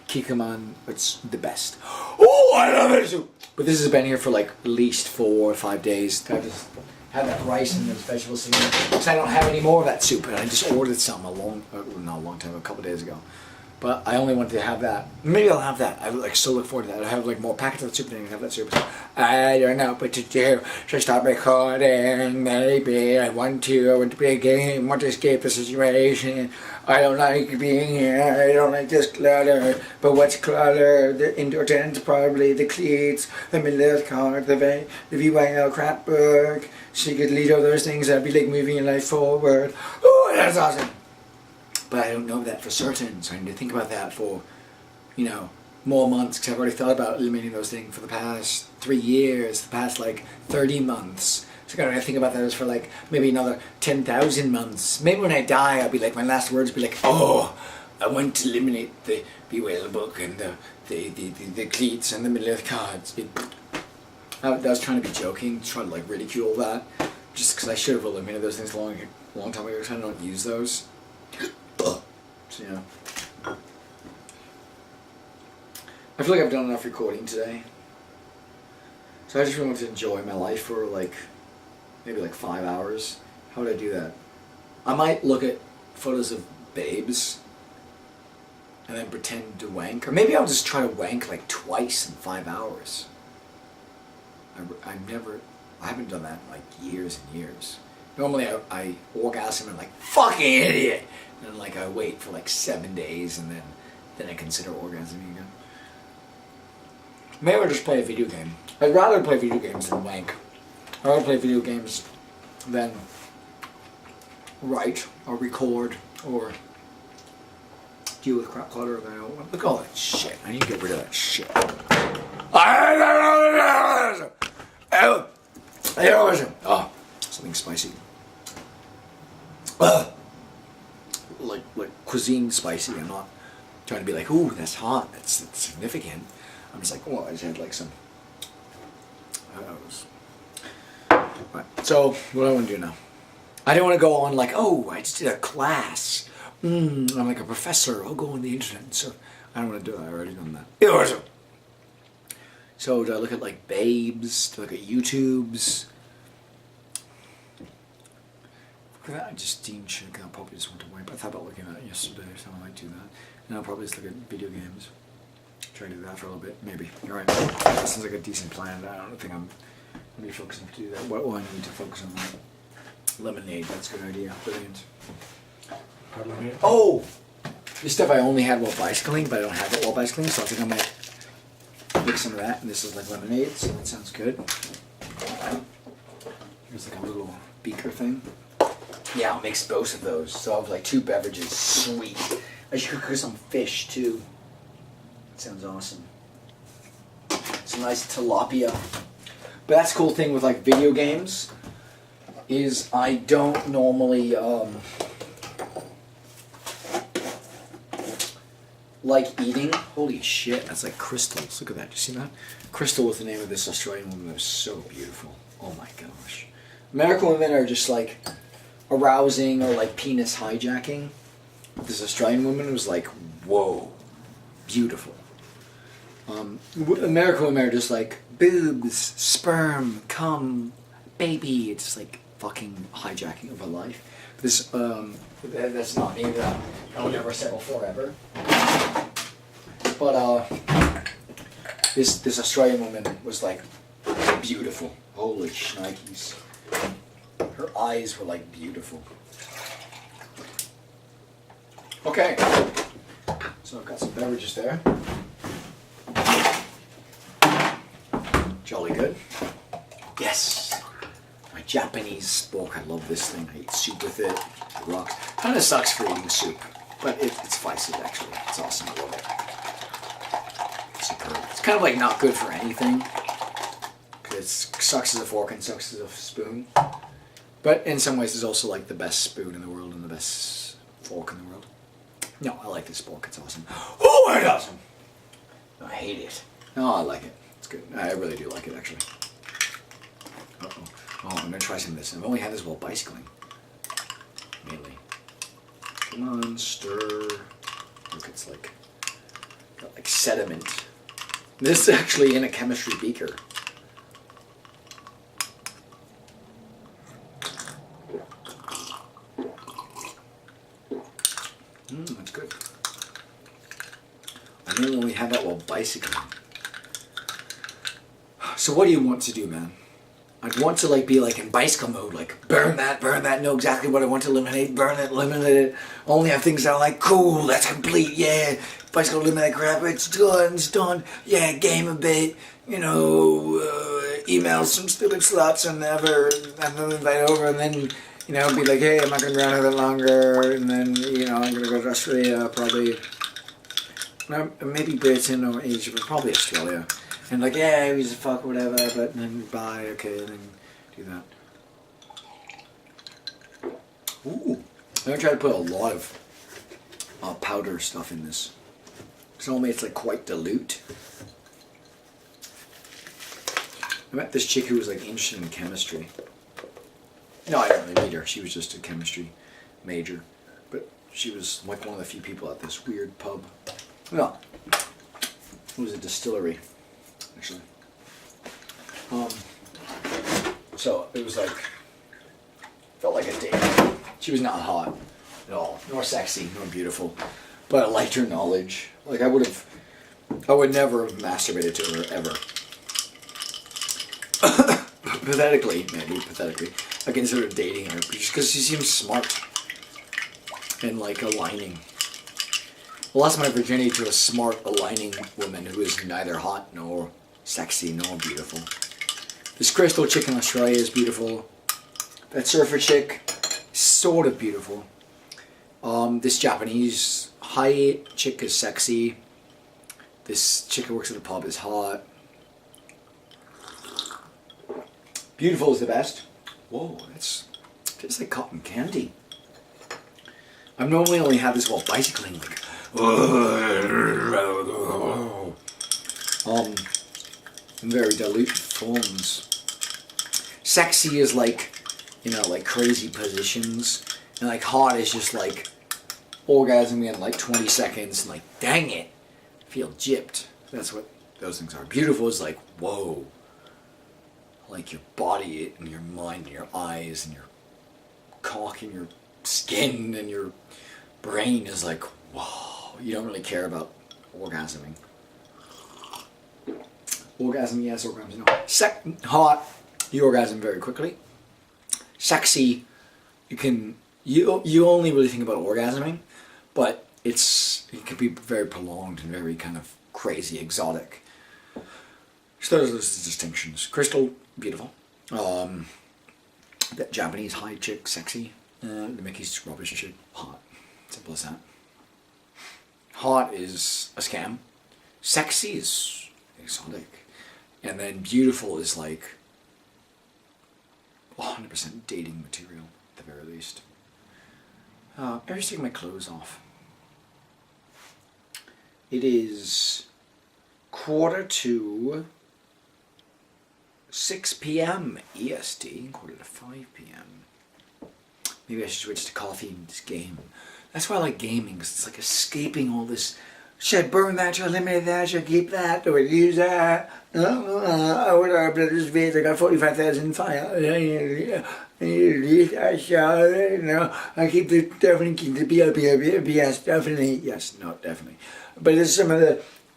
Kikkoman, it's the best. Oh, I love it soup! But this has been here for like at least 4 or 5 days. I just had that rice and those vegetables in there. Because I don't have any more of that soup, and I just ordered some not a long time, a couple of days ago. But I only wanted to have that. Maybe I'll have that. I like so look forward to that. I have like more packets of that soup than I have that soup. I don't know what to do. Should I stop recording? Maybe I want to play a game. I want to escape the situation. I don't like being here. I don't like this clutter. But what's clutter? The indoor tents, probably the cleats, the middle card, the VYL crap book. So you could lead all those things. I'd be like moving your life forward. Oh, that's awesome. But I don't know that for certain, so I need to think about that for, more months, because I've already thought about eliminating those things for the past 3 years, the past 30 months. So I gotta think about those for maybe another 10,000 months. Maybe when I die, I'll be my last words will be oh, I want to eliminate the Bewale book and the cleats and the middle cards. I was trying to be joking, trying to ridicule that, just because I should have eliminated those things a long time ago, because I don't use those. So, I feel like I've done enough recording today. So I just really want to enjoy my life for maybe 5 hours. How would I do that? I might look at photos of babes and then pretend to wank. Or maybe I'll just try to wank twice in 5 hours. I haven't done that in years and years. Normally I orgasm and fucking idiot! And then I wait for 7 days and then I consider orgasming again. Maybe I'll just play a video game. I'd rather play video games than wank. I'd rather play video games than write or record or deal with crap clutter. Look at all that shit. I need to get rid of that shit. Oh, something spicy. Like cuisine spicy. I'm not trying to be like, ooh, that's hot. That's significant. I'm just like, well, I just had like some. Right. So what do I want to do now? I don't want to go on like, oh, I just did a class. I'm like a professor. I'll go on the internet and stuff. I don't want to do that. I already done that. So do I look at like babes? Do I look at YouTubes? I just deemed shit. I probably just went to wipe. I thought about looking at it yesterday, so I might do that. And I'll probably just look at video games. Try to do that for a little bit, maybe. You're right. That sounds like a decent plan. I don't think I'm going to be focusing to do that. What will I need to focus on? Lemonade. That's a good idea. Brilliant. Oh! This stuff I only had while bicycling, but I don't have it while bicycling, so I think I might make some of that. And this is like lemonade, so that sounds good. Here's like a little beaker thing. Yeah, I'll mix both of those. So I'll have like 2 beverages. Sweet. I should cook some fish too. That sounds awesome. Some nice tilapia. But that's the cool thing with like video games is I don't normally like eating. Holy shit, that's like crystals. Look at that. Do you see that? Crystal was the name of this Australian woman that was so beautiful. Oh my gosh. American women are just like arousing or like penis hijacking. This Australian woman was like, whoa, beautiful. American women are just like boobs, sperm, cum, baby. It's like fucking hijacking of a life. This that's not me. I'll never settle forever. But this Australian woman was like beautiful. Holy shnikes. Her eyes were like beautiful. Okay, so I've got some beverages there. Jolly good. Yes, my Japanese spork. I love this thing. I eat soup with it. It rocks. Kind of sucks for eating soup, but it's spicy actually. It's awesome. I love it. Superb. It's kind of like not good for anything. It sucks as a fork and sucks as a spoon. But in some ways, it's also like the best spoon in the world and the best fork in the world. No, I like this fork. It's awesome. Oh, it's awesome. I hate it. No, I like it. It's good. I really do like it, actually. Uh-oh. Oh, I'm going to try some of this. I've only had this while bicycling. Mainly. Come on, stir. Look, it's like, got like sediment. This is actually in a chemistry beaker. That's good. I mainly only have that while bicycling. So what do you want to do, man? I'd want to like be like in bicycle mode, like burn that, know exactly what I want to eliminate, burn it, eliminate it. Only have things that are like, cool, that's complete, yeah. Bicycle eliminate crap, it's done, yeah, game a bit, you know, email some stupid sluts and then invite over and then, you know, be like, hey, I'm not going to be around here that longer, and then, you know, I'm going to go to Australia, probably, maybe Britain or Asia, but probably Australia. And like, yeah, he's a fuck or whatever, but then bye, okay, and then do that. Ooh. I'm going to try to put a lot of powder stuff in this. Because normally it's like quite dilute. I met this chick who was like interested in chemistry. No, I didn't really meet her. She was just a chemistry major. But she was like one of the few people at this weird pub. No, it was a distillery. Actually. So it was like, felt like a date. She was not hot at all, nor sexy, nor beautiful, but I liked her knowledge. Like I would never have masturbated to her ever. Pathetically, I considered dating her just because she seems smart and like aligning. I lost my virginity to a smart, aligning woman who is neither hot nor sexy nor beautiful. This crystal chick in Australia is beautiful. That surfer chick, sort of beautiful. This Japanese high chick is sexy. This chick who works at a pub is hot. Beautiful is the best. Whoa, that's tastes like cotton candy. I've normally only had this while bicycling, like in very diluted forms. Sexy is like, you know, like crazy positions, and like hot is just like orgasming in like 20 seconds, and like dang it, I feel gypped. That's what those things are. Beautiful is like whoa, like your body and your mind and your eyes and your cock and your skin and your brain is like whoa. You don't really care about orgasming. Orgasm yes, orgasm no. Hot, you orgasm very quickly. Sexy, you only really think about orgasming, but it can be very prolonged and very kind of crazy, exotic. So those are the distinctions. Crystal, beautiful. That Japanese high chick, sexy. The Mickey's rubbish chick, hot. Simple as that. Hot is a scam. Sexy is exotic. And then beautiful is like 100% dating material, at the very least. I'm just taking my clothes off. It is 4:45 6 p.m. EST, 4:45 p.m. Maybe I should switch to coffee in this game. That's why I like gaming, because it's like escaping all this. Should I burn that? Should I eliminate that? Should I keep that? Do I use that? What are this video? I got 45,000 files. I keep the definitely keep the BS definitely yes, no, definitely. But there's some of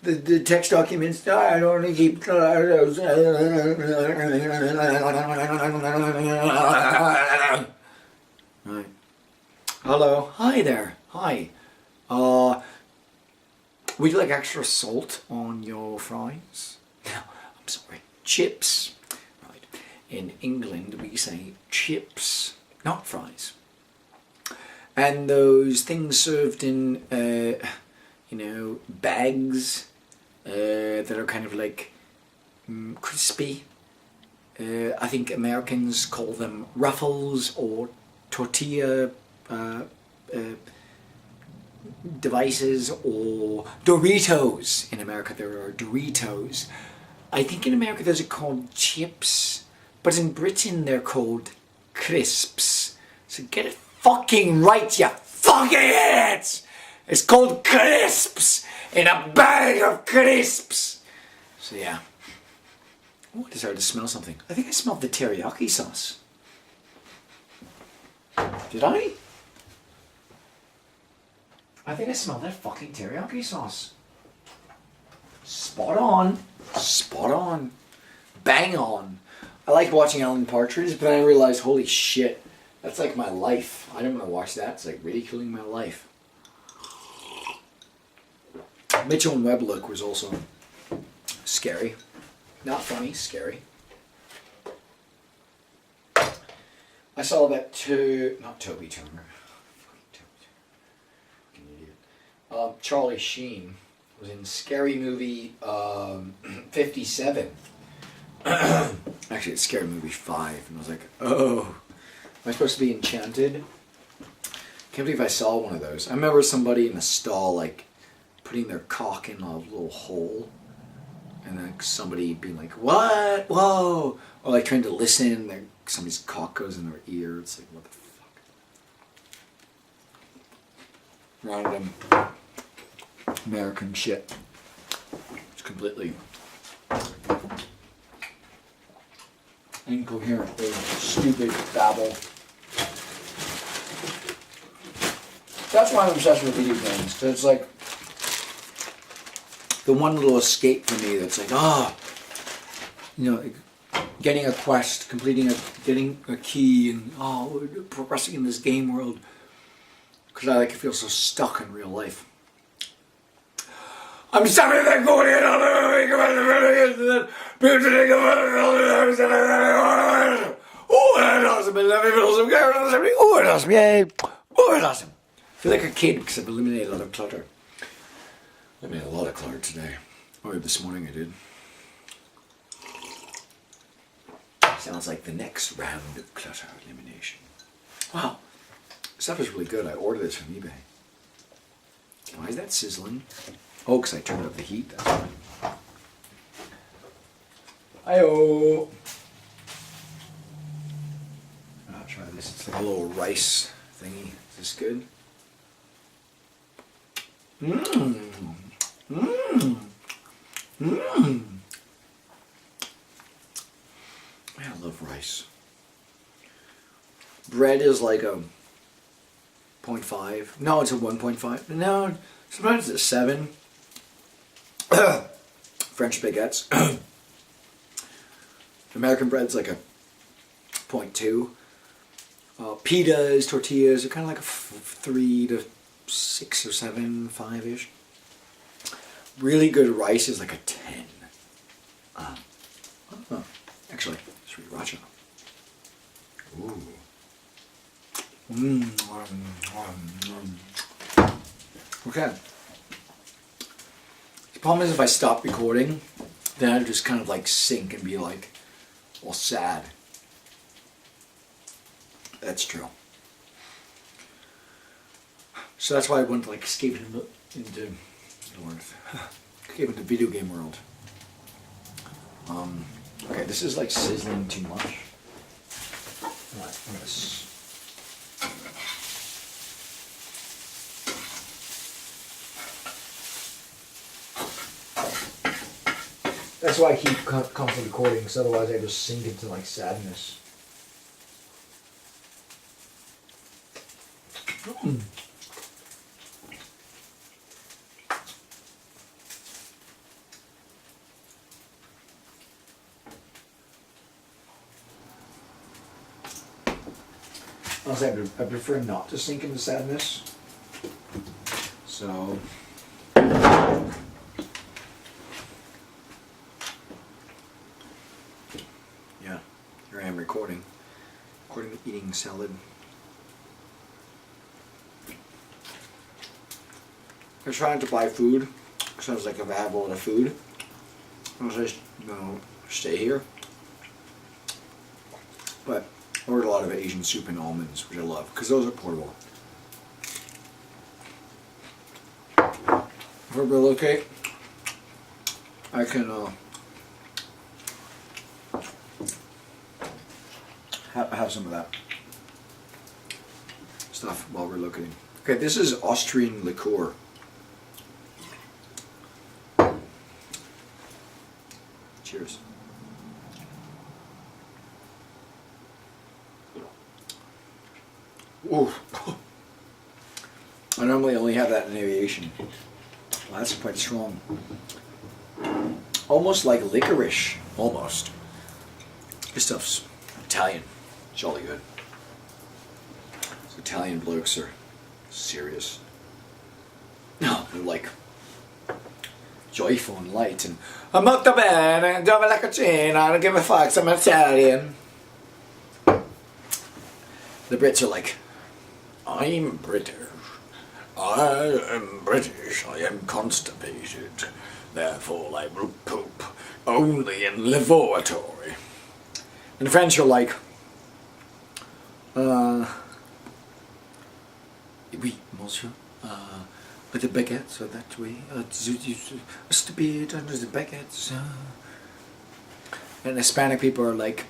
the text documents. No, I don't only keep those. Right. Hello. Hi there. Hi. Would you like extra salt on your fries? No, I'm sorry. Chips. Right. In England, we say chips, not fries. And those things served in, bags that are kind of like crispy. I think Americans call them ruffles or tortilla devices, or Doritos. In America there are Doritos. I think in America those are called chips, but in Britain they're called crisps. So get it fucking right, you fucking idiots! It's called crisps in a bag of crisps. So yeah. Oh, I decided to smell something. I think I smelled the teriyaki sauce. Did I? I think I smelled that fucking teriyaki sauce. Spot on. Spot on. Bang on. I like watching Alan Partridge, but then I realized, holy shit, that's like my life. I don't want to watch that. It's like ridiculing my life. Mitchell and Webb look was also scary. Not funny, scary. I saw that not Toby Turner. Charlie Sheen was in Scary Movie 57. Actually, it's Scary Movie 5, and I was like, oh, am I supposed to be enchanted? Can't believe I saw one of those. I remember somebody in a stall, like, putting their cock in a little hole, and then somebody being like, what? Whoa! Or like trying to listen, and somebody's cock goes in their ear. It's like, what the fuck? Random American shit. It's completely incoherent, stupid babble. That's why I'm obsessed with video games, because it's like the one little escape for me that's like, getting a quest, getting a key, and progressing in this game world, because I feel so stuck in real life. I'm sorry that going in on the awesome. I feel like a kid because I've eliminated a lot of clutter. I made a lot of clutter today. Or this morning I did. Sounds like the next round of clutter elimination. Wow, stuff is really good. I ordered this from eBay. Why is that sizzling? Oh, because I turned up the heat. That's why. Hi-oh. I'll try this. It's like a little rice thingy. Is this good? Mmm. Mmm. Mmm. I love rice. Bread is like a 0.5. No, it's a 1.5. No, sometimes it's a 7. French baguettes. American bread's like a 0.2. Pitas, tortillas are kind of like a 3 to 6 or 7, 5-ish. Really good rice is like a 10. Actually, sriracha. Ooh. Okay. The problem is if I stop recording, then I just kind of like sink and be like all sad. That's true. So that's why I went to like escape into video game world. Okay, this is like sizzling too much. Alright, I'm gonna That's why I keep constantly recording, because otherwise I just sink into like sadness. Honestly, I prefer not to sink into sadness. So, yeah, here I am recording eating salad. I was trying to buy food, because I was like, if I have a lot of food, I'll just, stay here. But I ordered a lot of Asian soup and almonds, which I love, because those are portable. If I relocate, I can have some of that stuff while relocating. Okay, this is Austrian liqueur. Cheers. Ooh. I normally only have that in aviation. Well, that's quite strong. Almost like licorice. Almost. This stuff's Italian. Jolly good. So Italian blokes are serious. No, they're like joyful and light and I'm molto bene, dove la cucina, I don't give a fuck, I'm Italian. The Brits are like, I'm British. I am British. I am constipated. Therefore I will poop only in lavatory. And the French are like, oui, monsieur. With the baguettes, so that way. Stupid under the baguettes. And Hispanic people are like,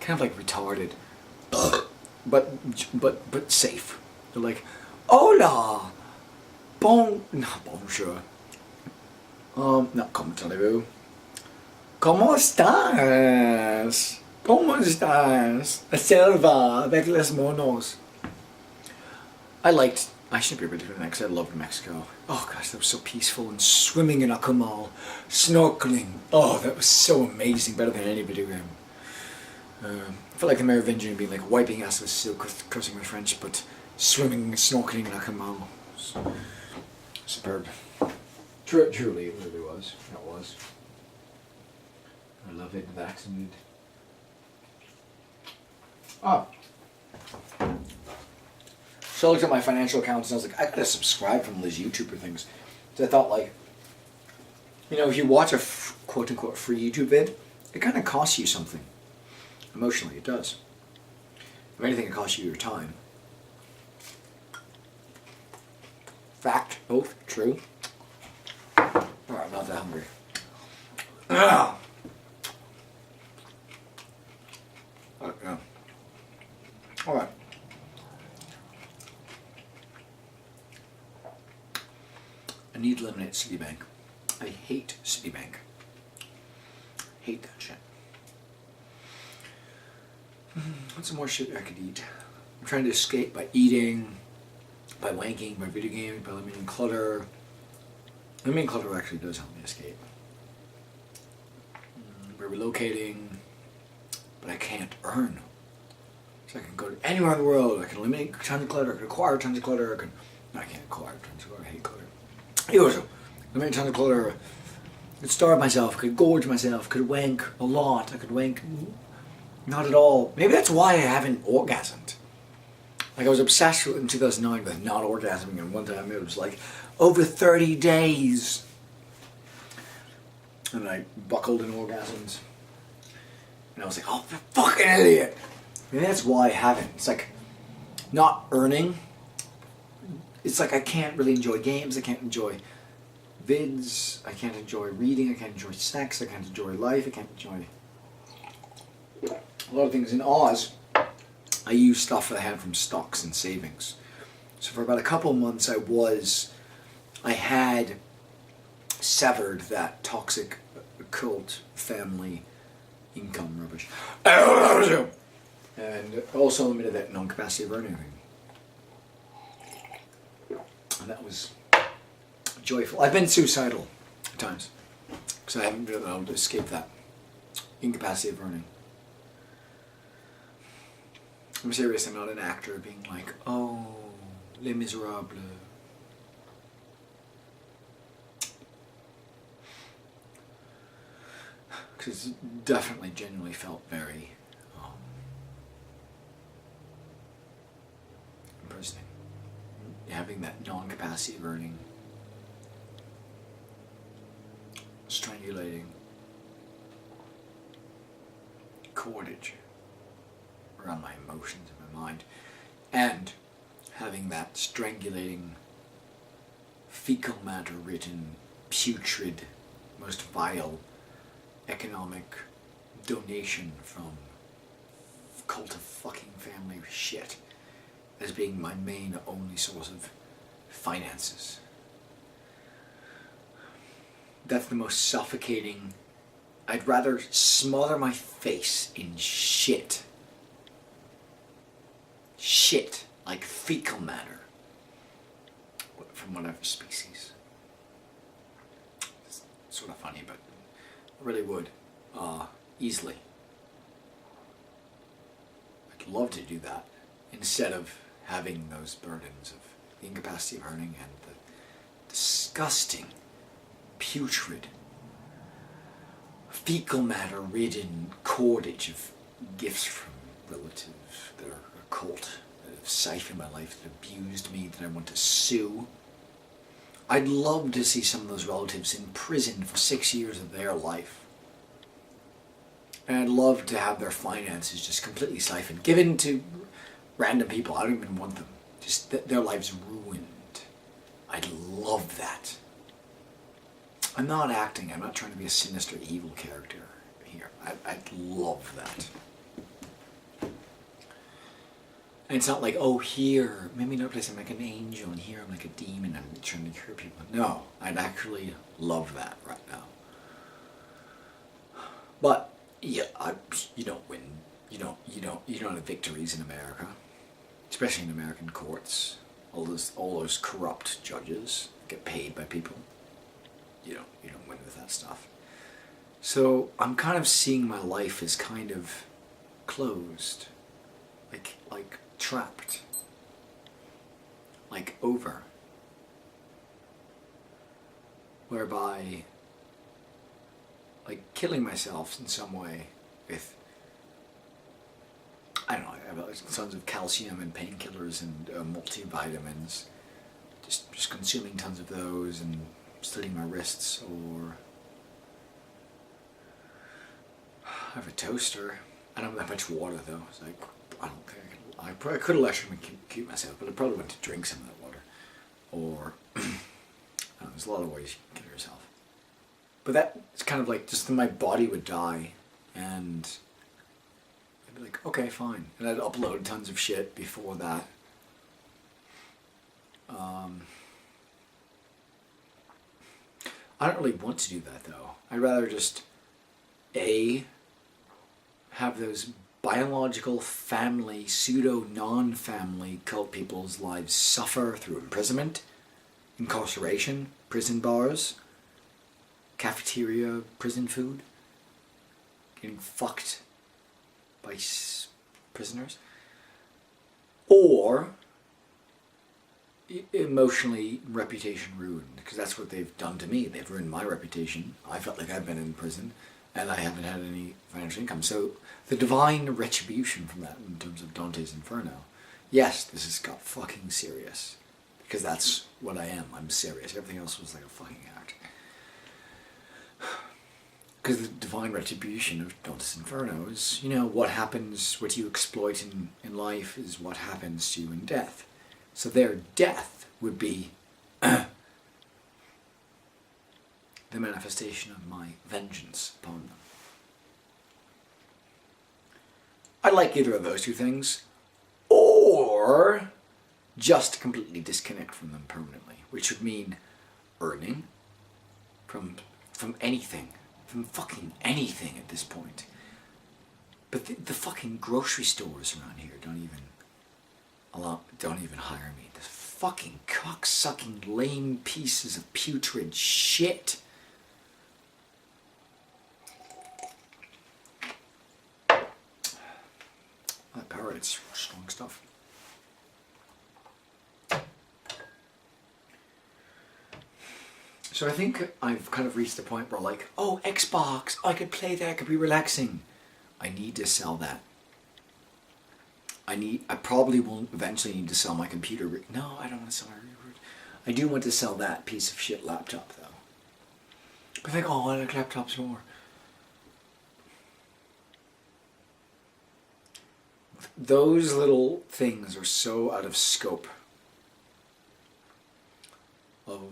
kind of like retarded. But safe. They're like, hola, bonjour. No, como allez-vous? ¿Cómo estás? ¿Cómo estás? Selva, avec los monos. I should be ready for the next. I loved Mexico. Oh gosh, that was so peaceful. And swimming in Akumal, snorkeling. Oh, that was so amazing. Better than any video game. I felt like the Merovingian being like wiping ass with still cursing my French, but swimming, snorkeling in Akumal. Superb. Truly, it really was. It was. I love it, the accent. Ah. So I looked at my financial accounts and I was like, I gotta subscribe from these YouTuber things. So I thought like, if you watch a quote-unquote free YouTube vid, it kind of costs you something. Emotionally, it does. If anything, it costs you your time. Fact, both true. Alright, I'm not that hungry. Ah! Yeah. Alright. I need to eliminate Citibank. I hate Citibank. Hate that shit. What's some more shit I could eat? I'm trying to escape by eating, by wanking, by video games, by eliminating clutter. Eliminating clutter actually does help me escape. By relocating, but I can't earn. So I can go to anywhere in the world. I can eliminate tons of clutter. I can acquire tons of clutter. I can't acquire tons of clutter. I hate clutter. Anyway, eliminate tons of clutter. I could starve myself. I could gorge myself. I could wank a lot. I could wank not at all. Maybe that's why I haven't orgasmed. Like I was obsessed in 2009 with not orgasming, and one time it was like over 30 days. And I buckled in orgasms. And I was like, oh, fucking idiot. Maybe that's why I haven't. It's like not earning. It's like I can't really enjoy games. I can't enjoy vids. I can't enjoy reading. I can't enjoy sex. I can't enjoy life. I can't enjoy a lot of things. In Oz, I used stuff that I had from stocks and savings. So for about a couple of months I had severed that toxic cult family income rubbish. And also limited that non-capacity of earning thing. And that was joyful. I've been suicidal at times because I haven't been able to escape that incapacity of earning. I'm serious, I'm not an actor being like, oh, Les Miserables. Because it definitely, genuinely felt very imprisoning. Having that non-capacity of earning, strangulating cordage around my emotions and my mind, and having that strangulating, fecal matter ridden, putrid, most vile economic donation from cult of fucking family shit as being my main only source of finances. That's the most suffocating. I'd rather smother my face in shit. Shit, like fecal matter from whatever species. It's sort of funny, but I really would, easily. I'd love to do that instead of having those burdens of the incapacity of earning and the disgusting, putrid, fecal matter ridden cordage of gifts from relatives that are a cult, that have siphoned my life, that abused me, that I want to sue. I'd love to see some of those relatives imprisoned for 6 years of their life. And I'd love to have their finances just completely siphoned, given to random people. I don't even want them. Just their lives ruined. I'd love that. I'm not acting. I'm not trying to be a sinister, evil character here. I'd love that. And it's not like, oh, here, maybe another place I'm like an angel, and here I'm like a demon, I'm trying to cure people. No, I'd actually love that right now. But yeah, you don't win. You don't have victories in America, especially in American courts. All those corrupt judges get paid by people. You don't win with that stuff. So I'm kind of seeing my life as kind of closed, like trapped, like over, whereby like killing myself in some way with, I don't know, I have tons of calcium and painkillers and multivitamins, just consuming tons of those and slitting my wrists, or I have a toaster. I don't have that much water though. It's like, I don't think I could have lectured and keep myself, but I probably went to drink some of that water. Or, there's a lot of ways you can kill yourself. But that's kind of like, just that my body would die, and I'd be like, okay, fine. And I'd upload tons of shit before that. I don't really want to do that though. I'd rather just, have those biological family, pseudo non-family cult people's lives suffer through imprisonment, incarceration, prison bars, cafeteria, prison food, getting fucked by prisoners, or emotionally reputation ruined, because that's what they've done to me. They've ruined my reputation. I felt like I've been in prison and I haven't had any financial income. So the divine retribution from that in terms of Dante's Inferno, yes, this has got fucking serious, because that's what I am. I'm serious. Everything else was like a fucking act. Because the divine retribution of Dante's Inferno is, what happens, what you exploit in life is what happens to you in death. So their death would be the manifestation of my vengeance upon them. I like either of those two things, or just completely disconnect from them permanently, which would mean earning from anything, from fucking anything at this point. But the fucking grocery stores around here don't even hire me. The fucking cock-sucking lame pieces of putrid shit. That power, it's strong stuff. So I think I've kind of reached the point where like, oh, Xbox, I could play that, it could be relaxing. I need to sell that. I probably will eventually need to sell my computer. No, I don't want to sell my router. I do want to sell that piece of shit laptop though. But I think, oh, I like laptops more. Those little things are so out of scope of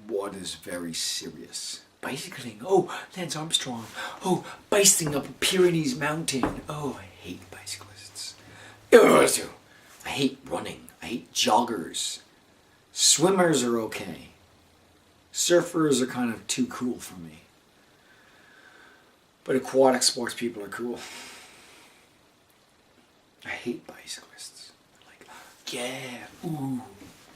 what is very serious. Bicycling, oh, Lance Armstrong. Oh, bicycling up a Pyrenees mountain. Oh, I hate bicyclists. I hate running. I hate joggers. Swimmers are okay. Surfers are kind of too cool for me. But aquatic sports people are cool. I hate bicyclists. Like, yeah, ooh,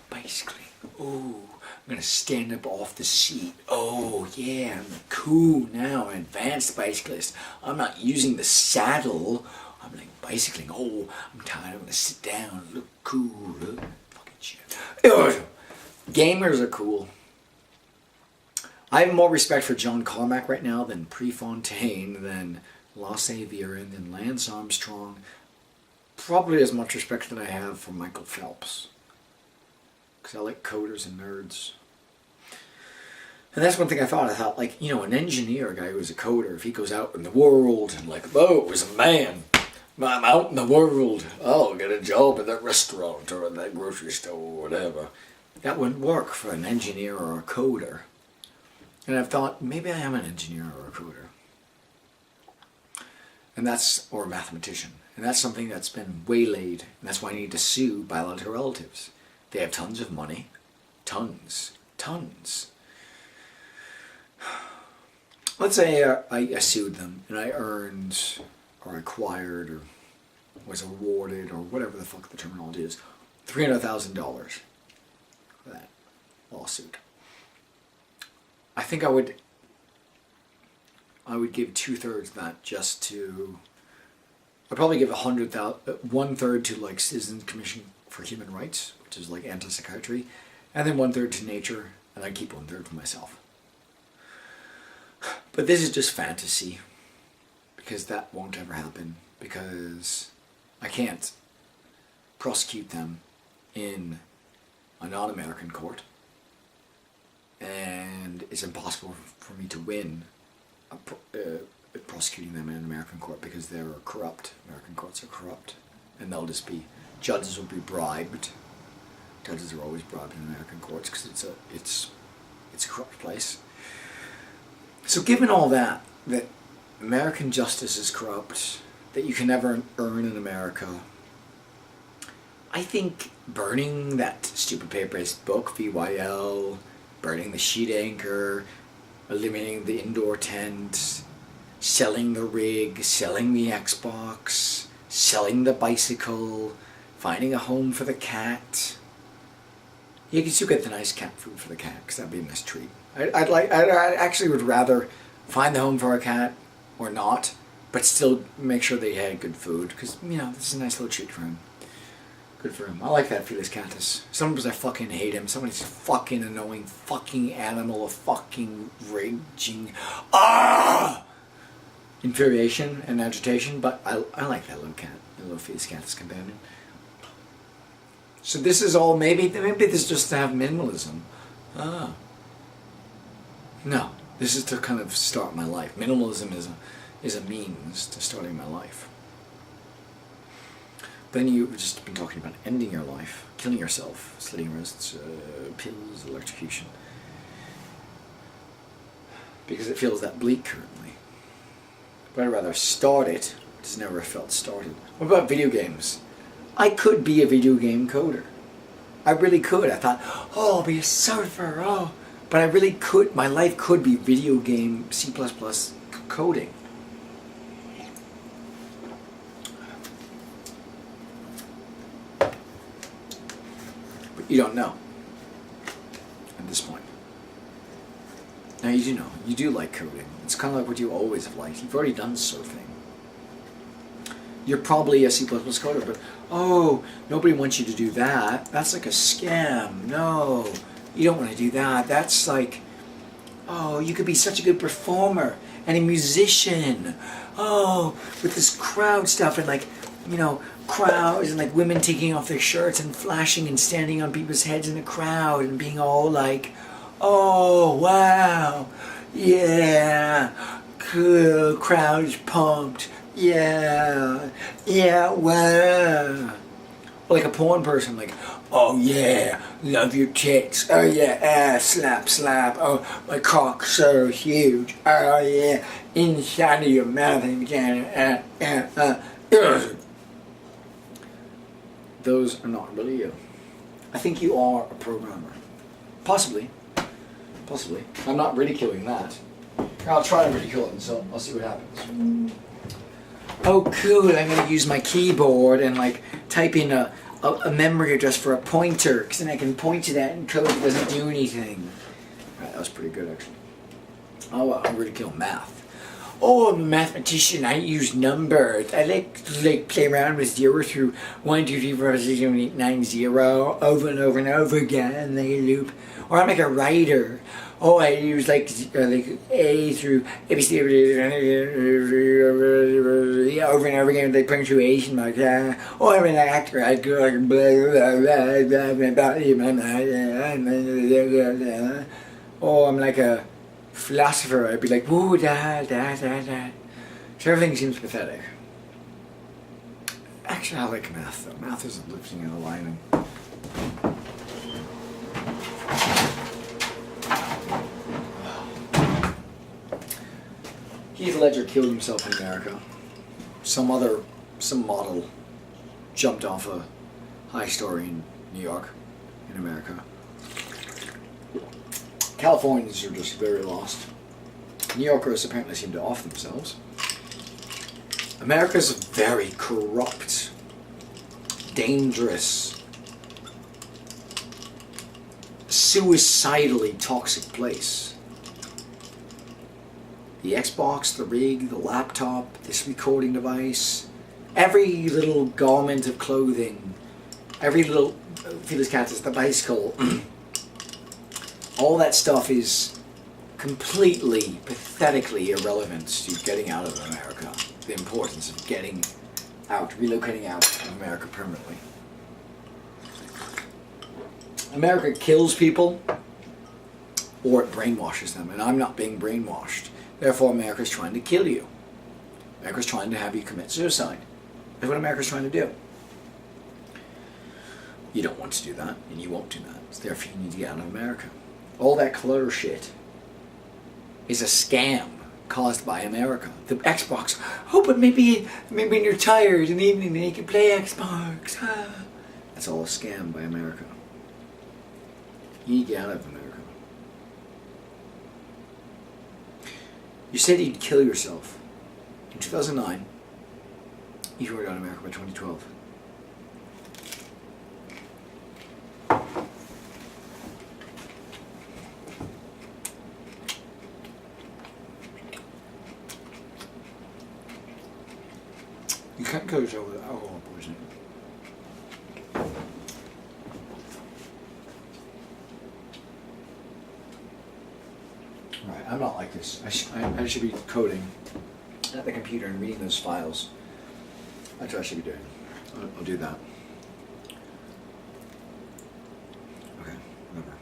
bicycling. Ooh, I'm gonna stand up off the seat. Oh, yeah, I'm cool now, an advanced bicyclist. I'm not using the saddle. I'm like bicycling. Oh, I'm tired. I'm gonna sit down, look cool. Fucking shit. Gamers are cool. I have more respect for John Carmack right now than Prefontaine, than Laissez-Faire, than Lance Armstrong. Probably as much respect that I have for Michael Phelps. Because I like coders and nerds. And that's one thing I thought, like, an engineer, a guy who's a coder, if he goes out in the world and like, oh, it was a man, I'm out in the world, I'll get a job at that restaurant or at that grocery store or whatever. That wouldn't work for an engineer or a coder. And I've thought, maybe I am an engineer or a coder. Or a mathematician. And that's something that's been waylaid, and that's why I need to sue biological relatives. They have tons of money. Tons. Let's say I sued them, and I earned, or acquired, or was awarded, or whatever the fuck the terminology is, $300,000 for that lawsuit. I think I would give 2/3 of that just to... I'd probably give 1/3 to like Citizens Commission for Human Rights, which is like anti-psychiatry, and then 1/3 to nature, and I'd keep 1/3 for myself. But this is just fantasy, because that won't ever happen, because I can't prosecute them in a non-American court, and it's impossible for me to win prosecuting them in an American court because they're corrupt. American courts are corrupt. And they'll just be, judges will be bribed. Judges are always bribed in American courts because it's a corrupt place. So given all that American justice is corrupt, that you can never earn in America, I think burning that stupid paper-based book, VYL, burning the sheet anchor, eliminating the indoor tent, selling the rig, selling the Xbox, selling the bicycle, finding a home for the cat. You can still get the nice cat food for the cat, because that'd be a nice treat. I actually would rather find the home for a cat, or not, but still make sure they had good food, because, this is a nice little treat for him. Good for him. I like that Felis Catus. Sometimes I fucking hate him. Somebody's fucking annoying fucking animal of fucking raging infuriation and agitation, but I like that little cat, the little Felis Catus companion. So this is all, maybe this is just to have minimalism. No, this is to kind of start my life. Minimalism is a means to starting my life. Then you've just been talking about ending your life, killing yourself, slitting wrists, pills, electrocution. Because it feels that bleak currently. But I'd rather start it. It's never felt started. What about video games? I could be a video game coder. I really could. I thought, I'll be a surfer, But I really could. My life could be video game C++ coding. You don't know at this point. Now you do know. You do like coding. It's kind of like what you always have liked. You've already done surfing. You're probably a C++ coder, but nobody wants you to do that. That's like a scam. No, you don't want to do that. That's like, you could be such a good performer and a musician. With this crowd stuff and like, crowds and like women taking off their shirts and flashing and standing on people's heads in a crowd and being all like, wow, yeah, cool, crowd is pumped, yeah, wow. Or like a porn person, like, yeah, love your tits, yeah, slap, my cock's so huge, yeah, inside of your mouth and those are not really you. I think you are a programmer. Possibly. I'm not ridiculing that. I'll try to ridicule it, so I'll see what happens. Oh, cool, I'm going to use my keyboard and like type in a memory address for a pointer, because then I can point to that and code that doesn't do anything. Right, that was pretty good, actually. I'll ridicule math. I'm a mathematician. I use numbers. I like to play around with 0 through 1, 2, 3, 4, 5, 6, 7, 8, 9, 0 over and over and over again, like a loop. Or I'm like a writer. I use like A through ABC over and over again with like punctuation marks. I'm an actor. I go like blah blah blah. I'm like a philosopher. I'd be like, woo, da. So everything seems pathetic. Actually, I like math though. Math isn't lifting and aligning. Heath Ledger killed himself in America. Some model jumped off a high story in New York, in America. Californians are just very lost. New Yorkers apparently seem to off themselves. America's a very corrupt, dangerous, suicidally toxic place. The Xbox, the rig, the laptop, this recording device, every little garment of clothing, every little Felis Catus, the bicycle, all that stuff is completely, pathetically irrelevant to getting out of America. The importance of getting out, relocating out of America permanently. America kills people, or it brainwashes them, and I'm not being brainwashed. Therefore, America's trying to kill you. America's trying to have you commit suicide. That's what America's trying to do. You don't want to do that, and you won't do that. So therefore, you need to get out of America. All that clutter shit is a scam caused by America. The Xbox. Oh, but maybe when you're tired in the evening, then you can play Xbox. That's all a scam by America. You need to get out of America. You said you'd kill yourself in 2009. You were out of America by 2012. You can't kill yourself with alcohol poisoning. Right, I'm not like this. I should be coding at the computer and reading those files. That's what I should be doing. I'll do that. Okay, whatever.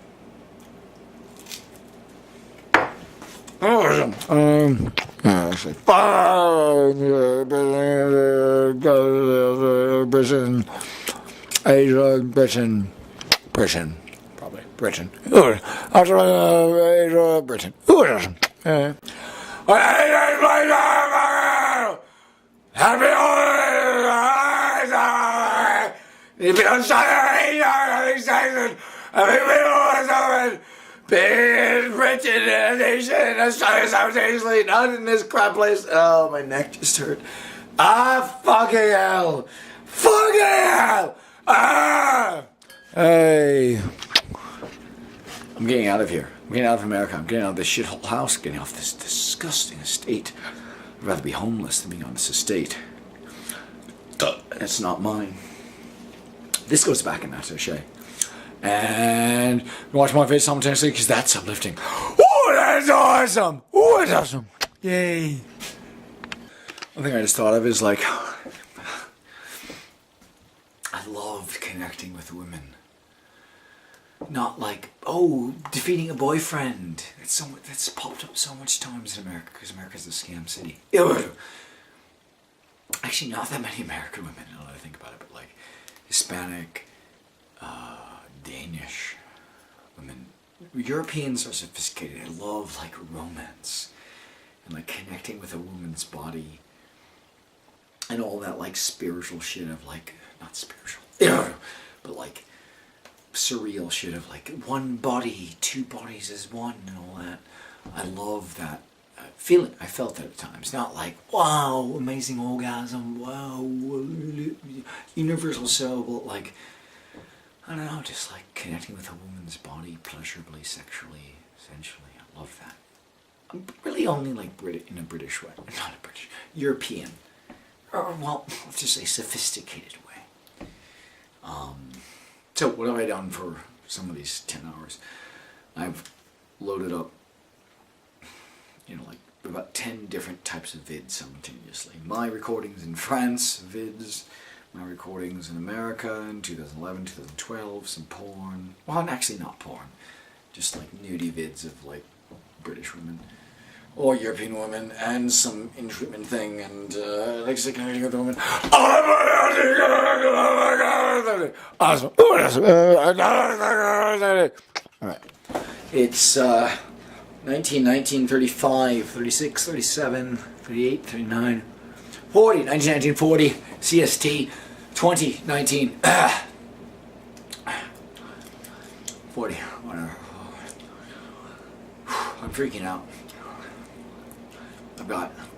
Britain, Asia, Britain, probably Britain. Asia, Britain. Happy Being Britain and Asian, Australia, South Asia, not in this crap place. Oh, my neck just hurt. Ah, fucking hell. Fucking hell. Ah. Hey. I'm getting out of here. I'm getting out of America. I'm getting out of this shithole house. Getting off this disgusting estate. I'd rather be homeless than being on this estate. It's not mine. This goes back in that sachet. And watch my face simultaneously because that's uplifting. Oh, that's awesome! Oh, that's awesome! Yay! One thing I just thought of is like, I loved connecting with women. Not like, oh, defeating a boyfriend. That's popped up so much times in America because America's a scam city. Actually, not that many American women, now that I think about it, but like Hispanic, Danish women. Europeans are sophisticated. I love like romance and like connecting with a woman's body and all that like spiritual shit of like, not spiritual, but like surreal shit of like one body, two bodies as one and all that. I love that feeling. I felt that at times. Not like, wow, amazing orgasm, wow, universal soul, but like, I don't know, just like connecting with a woman's body pleasurably, sexually, sensually. I love that. I'm really only like in a British way, not a British, European, or well, let's just say sophisticated way. So what have I done for some of these 10 hours? I've loaded up, like about 10 different types of vids simultaneously. My recordings in France, vids. My recordings in America in 2011, 2012, some porn. Well, actually not porn. Just like nudie vids of like British women or European women and some in-treatment thing and like connecting with the woman. Awesome. Alright. It's 19, 35, 36, 37, 38, 39, 40, 1940, CST. 2019. 40. Whatever. I'm freaking out.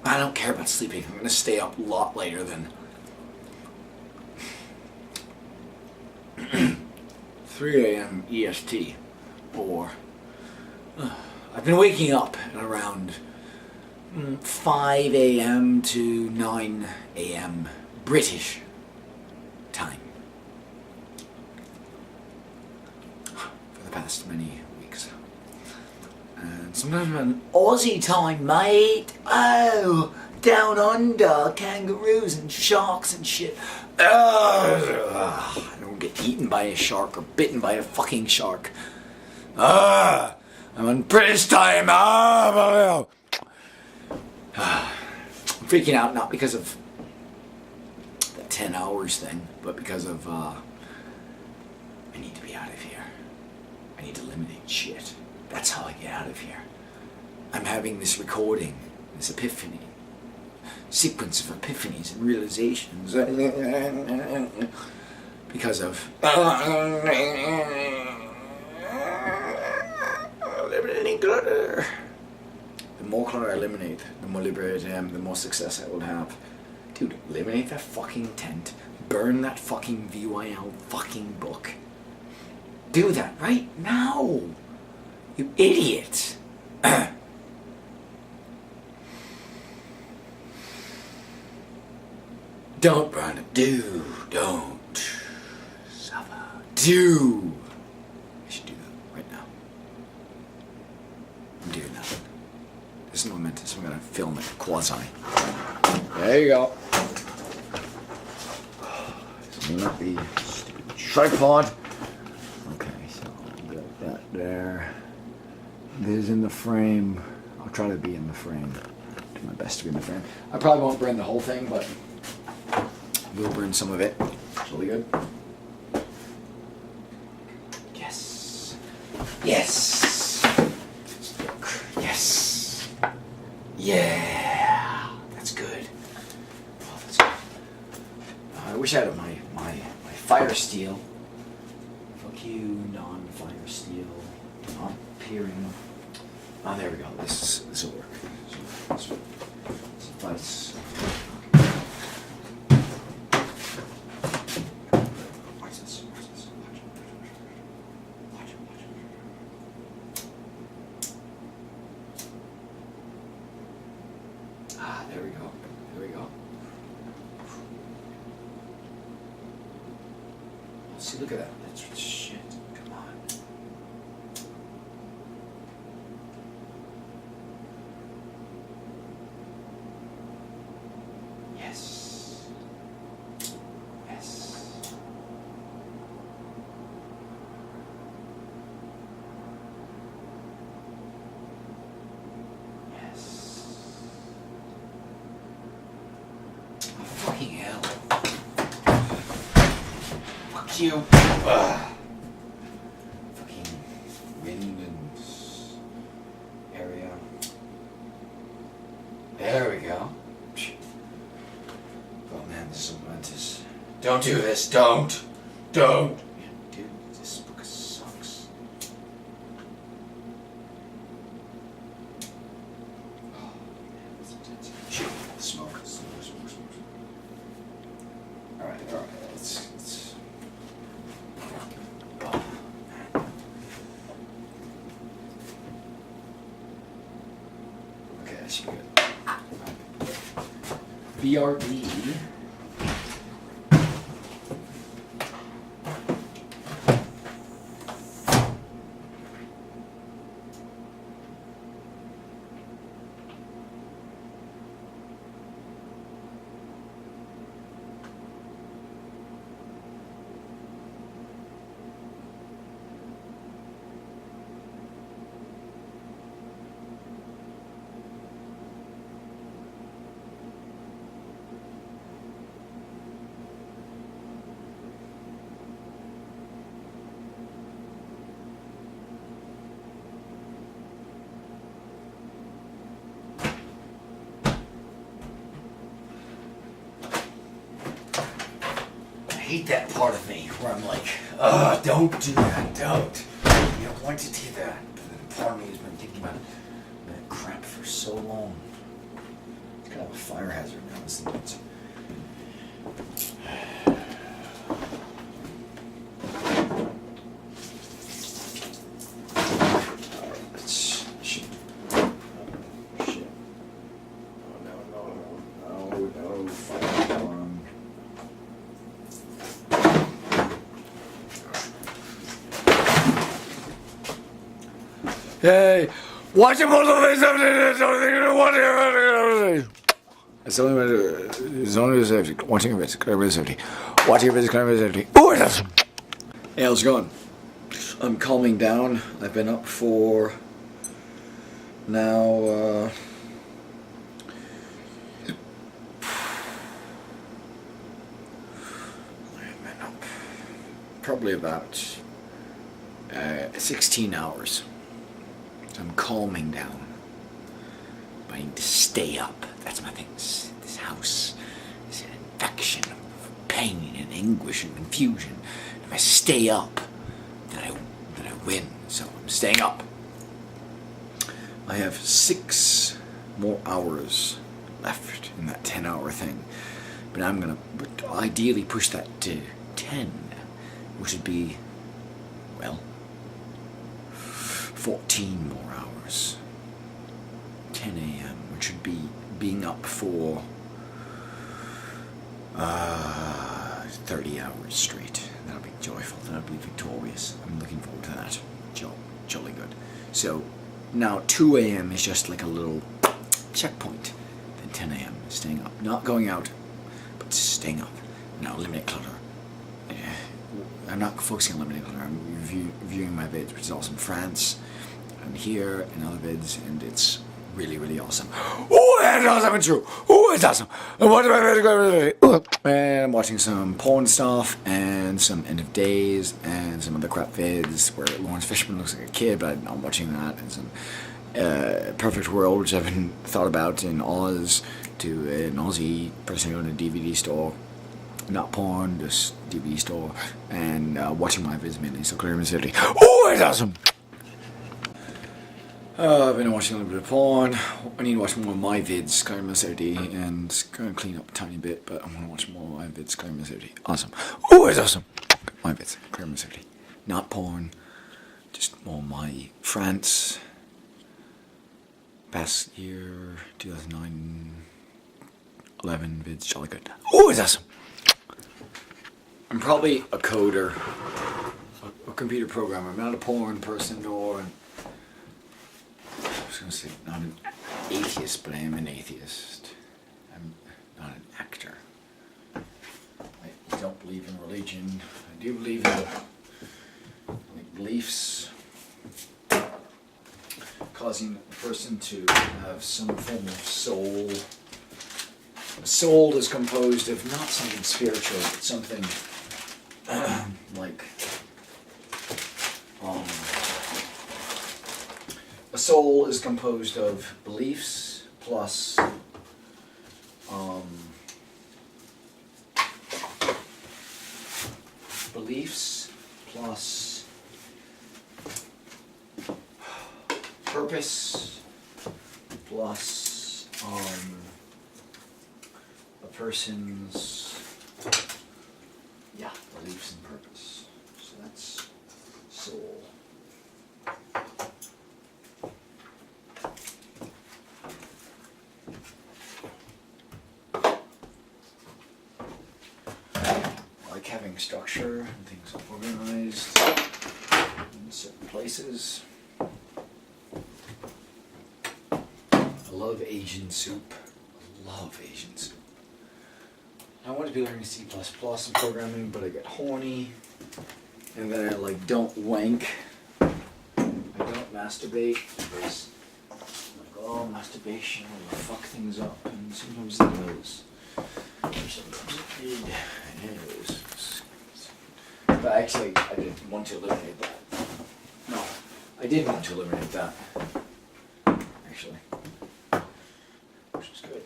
I don't care about sleeping. I'm going to stay up a lot later than 3 a.m. EST. Or I've been waking up at around 5 a.m. to 9 a.m. British time for the past many weeks, and sometimes an Aussie time, mate. Oh, down under, kangaroos and sharks and shit. I don't get eaten by a shark or bitten by a fucking shark. I'm on British time. I'm freaking out not because of the 10 hours thing, but because of I need to be out of here. I need to eliminate shit. That's how I get out of here. I'm having this recording, this epiphany, sequence of epiphanies and realizations because of eliminating clutter. The more clutter I eliminate, the more liberated I am, the more success I will have. Dude, eliminate that fucking tent. Burn that fucking VYL fucking book. Do that right now. You idiot. Don't burn it. Don't suffer. I should do that right now. I'm doing that. This is momentous. I'm gonna film it quasi. There you go. Not the stupid tripod. Okay, so I'll get that there. This in the frame. I'll try to be in the frame. Do my best to be in the frame. I probably won't burn the whole thing, but we'll burn some of it. It's really good. Yes. Yes. Yes. Yeah. That's good. Oh, that's good. I wish I had my fire steel. Fuck you, non-fire steel. Non-peering. Oh, there we go. This will work. This will suffice. Watch this. Watch it. Ah, there we go. See, look at that. That's shit. Come on. Yes. Oh, fucking hell. You fucking wind and area. There we go. Oh man, this is momentous. Don't do this. Don't. Dude, this book sucks. Oh man, it's intense. Shit, smoke. All right. Let's. BRB. I hate that part of me where I'm like, don't do that, don't. You don't want to do that. But then part of me has been thinking about that crap for so long. It's kind of a fire hazard now, isn't it? Hey, watch it both of these. It's only safety. Watching your safety. Watching your safety. Oh, it is. Hey, how's it going? I'm calming down. I've been up for now probably about 16 hours. So I'm calming down. But I need to stay up. That's my thing. This house is an infection of pain and anguish and confusion. If I stay up, then I win. So I'm staying up. I have 6 more hours left in that 10-hour thing. But I'm going to ideally push that to 10, which would be, well, 14 more hours. 10 a.m., which would be being up for 30 hours straight. That'll be joyful. That'll be victorious. I'm looking forward to that. Jolly good. So now 2 a.m. is just like a little checkpoint. Then 10 a.m. is staying up. Not going out, but staying up. Now eliminate clutter. I'm not focusing on eliminating clutter. I'm reviewing my vids, which is awesome. France, and here, and other vids, and it's really, really awesome. Oh, that's awesome and true. Oh, it's awesome. And I'm watching some porn stuff and some end of days and some other crap vids where Lawrence Fishburne looks like a kid, but I'm watching that, and some Perfect World, which I haven't thought about in Oz, to an Aussie person who owned a DVD store. Not porn, just DVD store, and watching my vids mainly, so clear City. Oh, it's awesome! I've been watching a little bit of porn. I need to watch more of my vids, clear City, and going to clean up a tiny bit, but I'm going to watch more of my vids, clear City. Awesome. Oh, it's awesome! My vids, clear City. Not porn, just more my France. Past year, 2009, 11 vids, jolly good. Oh, it's awesome! I'm probably a coder, a computer programmer. I'm not a porn person or, I was going to say, not an atheist, but I am an atheist. I'm not an actor. I don't believe in religion. I do believe in beliefs causing a person to have some form of soul. A soul is composed of not something spiritual, but something like a soul is composed of beliefs plus purpose plus a person's beliefs and purpose. So that's soul. I like having structure and things organized in certain places. I love Asian soup. I love Asian soup. I want to be learning C++ and programming, but I get horny, and then I don't wank. I don't masturbate because masturbation will fuck things up, and sometimes it does. Sometimes it is. But actually, I didn't want to eliminate that. No, I did want to eliminate that. Actually. Which is good.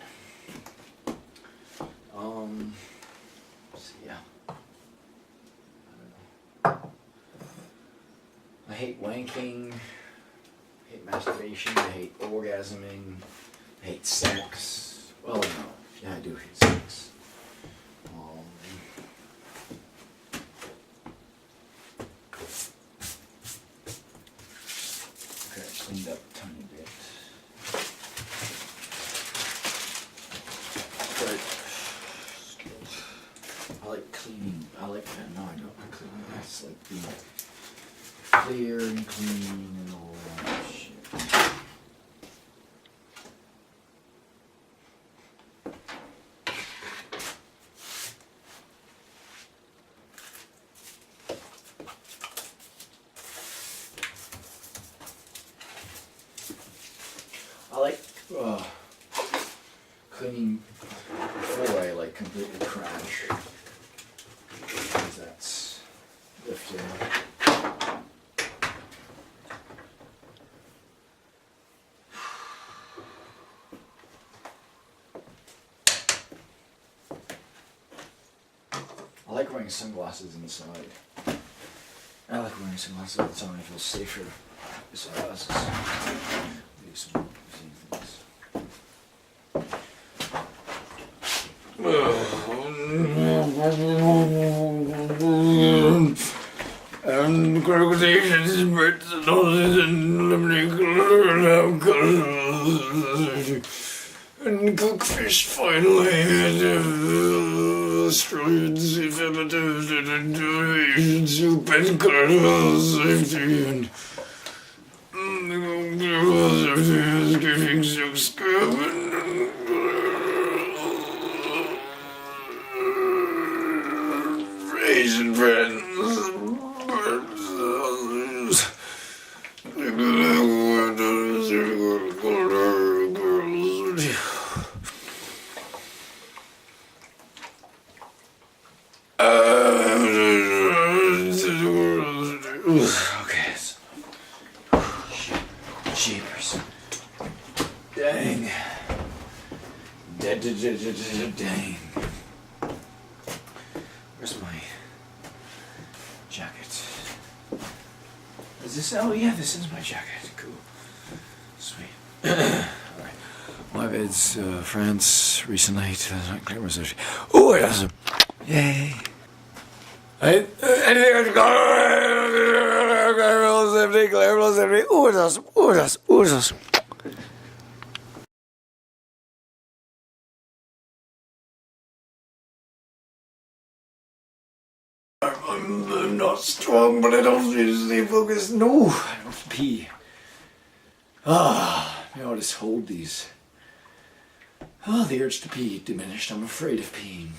So yeah. I don't know. I hate wanking. I hate masturbation. I hate orgasming. I hate sex. Well, no. Yeah, I do hate sex. Okay, I cleaned up a tiny bit. I like cleaning. I like that. No, I don't like cleaning. I just like being clear and clean and all that shit. I like cleaning before I completely crash, because that's the I like wearing sunglasses inside. I like wearing sunglasses all the time. I feel safer with sunglasses. Do some things. And conversations, birds and noses and lemonade color and cook fish finally. Australian Asian soup and color safety and everything is getting so scrubbing. Raisin friends, okay. Jeepers. Dang. Dang. Where's my jacket? Is this? Oh yeah, this is my jacket. Cool. Sweet. Alright. My bed's France recently. Oh, it has a. Yay. Oh, it's awesome. Oh, it's awesome. Oh, it's awesome. I'm not strong, but I don't need to stay focused. No, I don't pee. I'll just hold these. Oh, the urge to pee diminished. I'm afraid of peeing.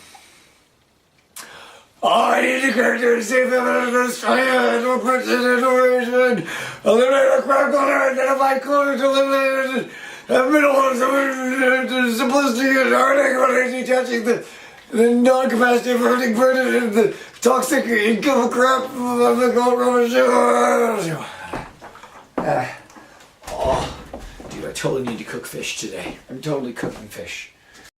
I need to character to save them in Australia, no person in origin. Eliminate a crime color, identify color to eliminate the middle of the simplicity and hurting when it's touching the non-capacity of hurting burden and the toxic income crap of the gold rubber. Oh, dude, I totally need to cook fish today. I'm totally cooking fish.